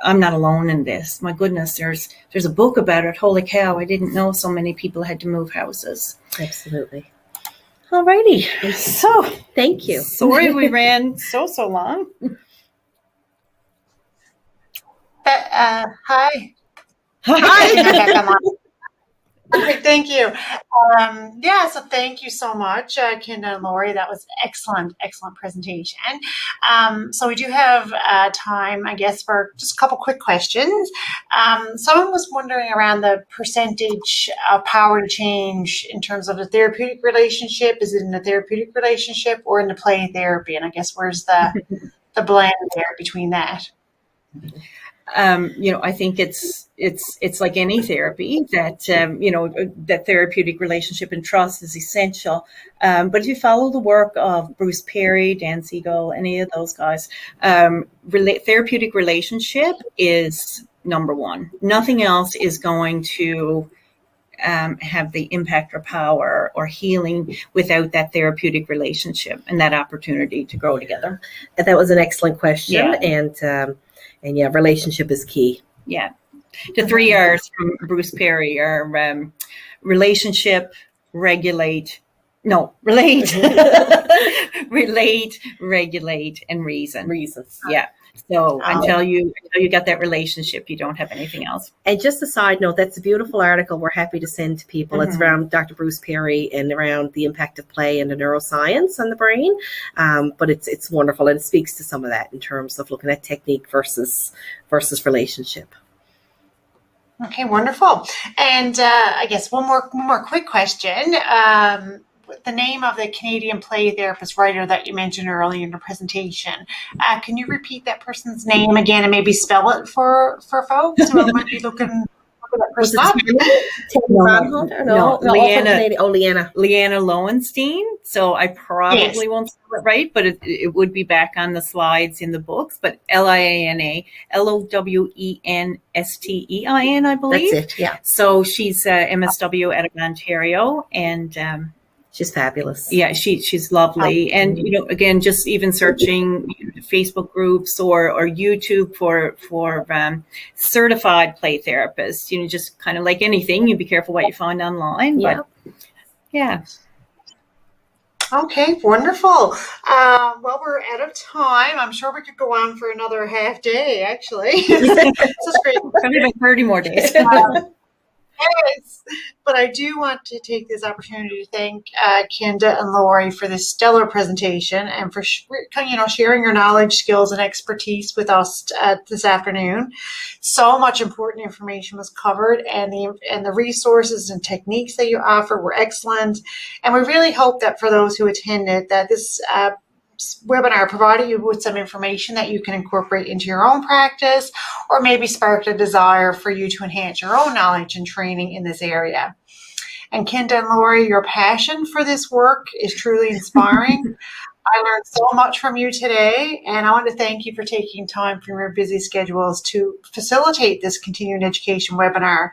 I'm not alone in this. My goodness, there's a book about it. Holy cow, I didn't know so many people had to move houses. Absolutely. All righty. So thank you. Sorry we ran so long. Hi. Hi. Perfect, thank you. So thank you so much, Kinda and Lori. That was excellent presentation. So we do have time, I guess, for just a couple quick questions. Someone was wondering around the percentage of power to change in terms of the therapeutic relationship. Is it in the therapeutic relationship or in the play therapy? And I guess where's the blend there between that? I think it's like any therapy that, that therapeutic relationship and trust is essential. But if you follow the work of Bruce Perry, Dan Siegel, any of those guys, therapeutic relationship is number one. Nothing else is going to have the impact or power or healing without that therapeutic relationship and that opportunity to grow together. That was an excellent question. Yeah. And yeah, relationship is key. Yeah. The 3 R's from Bruce Perry are relationship, relate, relate, regulate, and reason. Reasons. Yeah. So until you get that relationship, you don't have anything else. And just a side note, that's a beautiful article we're happy to send to people. It's around Dr. Bruce Perry and around the impact of play and the neuroscience on the brain. But it's wonderful, and it speaks to some of that in terms of looking at technique versus relationship. Okay, wonderful. And I guess one more quick question. The name of the Canadian play therapist writer that you mentioned earlier in the presentation. Can you repeat that person's name again and maybe spell it for folks who might be looking that person up? Leanna Lowenstein. So I probably won't spell it right, but it would be back on the slides in the books. But Liana Lowenstein, I believe. That's it. Yeah. So she's MSW out of Ontario, and she's fabulous. Yeah, she's lovely. And, again, just even searching Facebook groups or YouTube for certified play therapists, just kind of like anything, you be careful what you find online. Yeah. But, yeah. Okay, wonderful. Well, we're out of time. I'm sure we could go on for another half day, actually. This is great. Probably like 30 more days. Yes, but I do want to take this opportunity to thank Kinda and Lori for this stellar presentation and for sharing your knowledge, skills, and expertise with us this afternoon. So much important information was covered, and the resources and techniques that you offer were excellent. And we really hope that for those who attended, that this webinar provided you with some information that you can incorporate into your own practice, or maybe sparked a desire for you to enhance your own knowledge and training in this area. And Kinda and Lori, your passion for this work is truly inspiring. I learned so much from you today, and I want to thank you for taking time from your busy schedules to facilitate this continuing education webinar,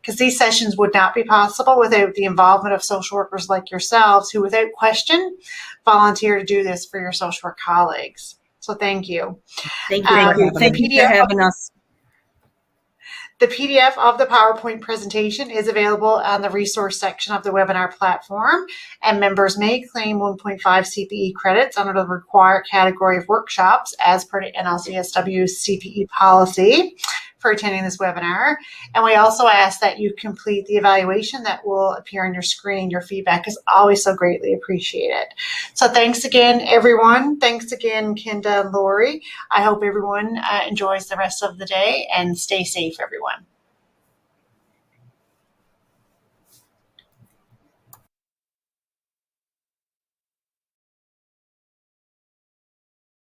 because these sessions would not be possible without the involvement of social workers like yourselves, who without question volunteer to do this for your social work colleagues. So thank you. Thank you for having us. The PDF of the PowerPoint presentation is available on the resource section of the webinar platform, and members may claim 1.5 CPE credits under the required category of workshops as per the NLCSW CPE policy for attending this webinar. And we also ask that you complete the evaluation that will appear on your screen. Your feedback is always so greatly appreciated. So thanks again, everyone. Thanks again, Kenda and Lori. I hope everyone enjoys the rest of the day, and stay safe, everyone.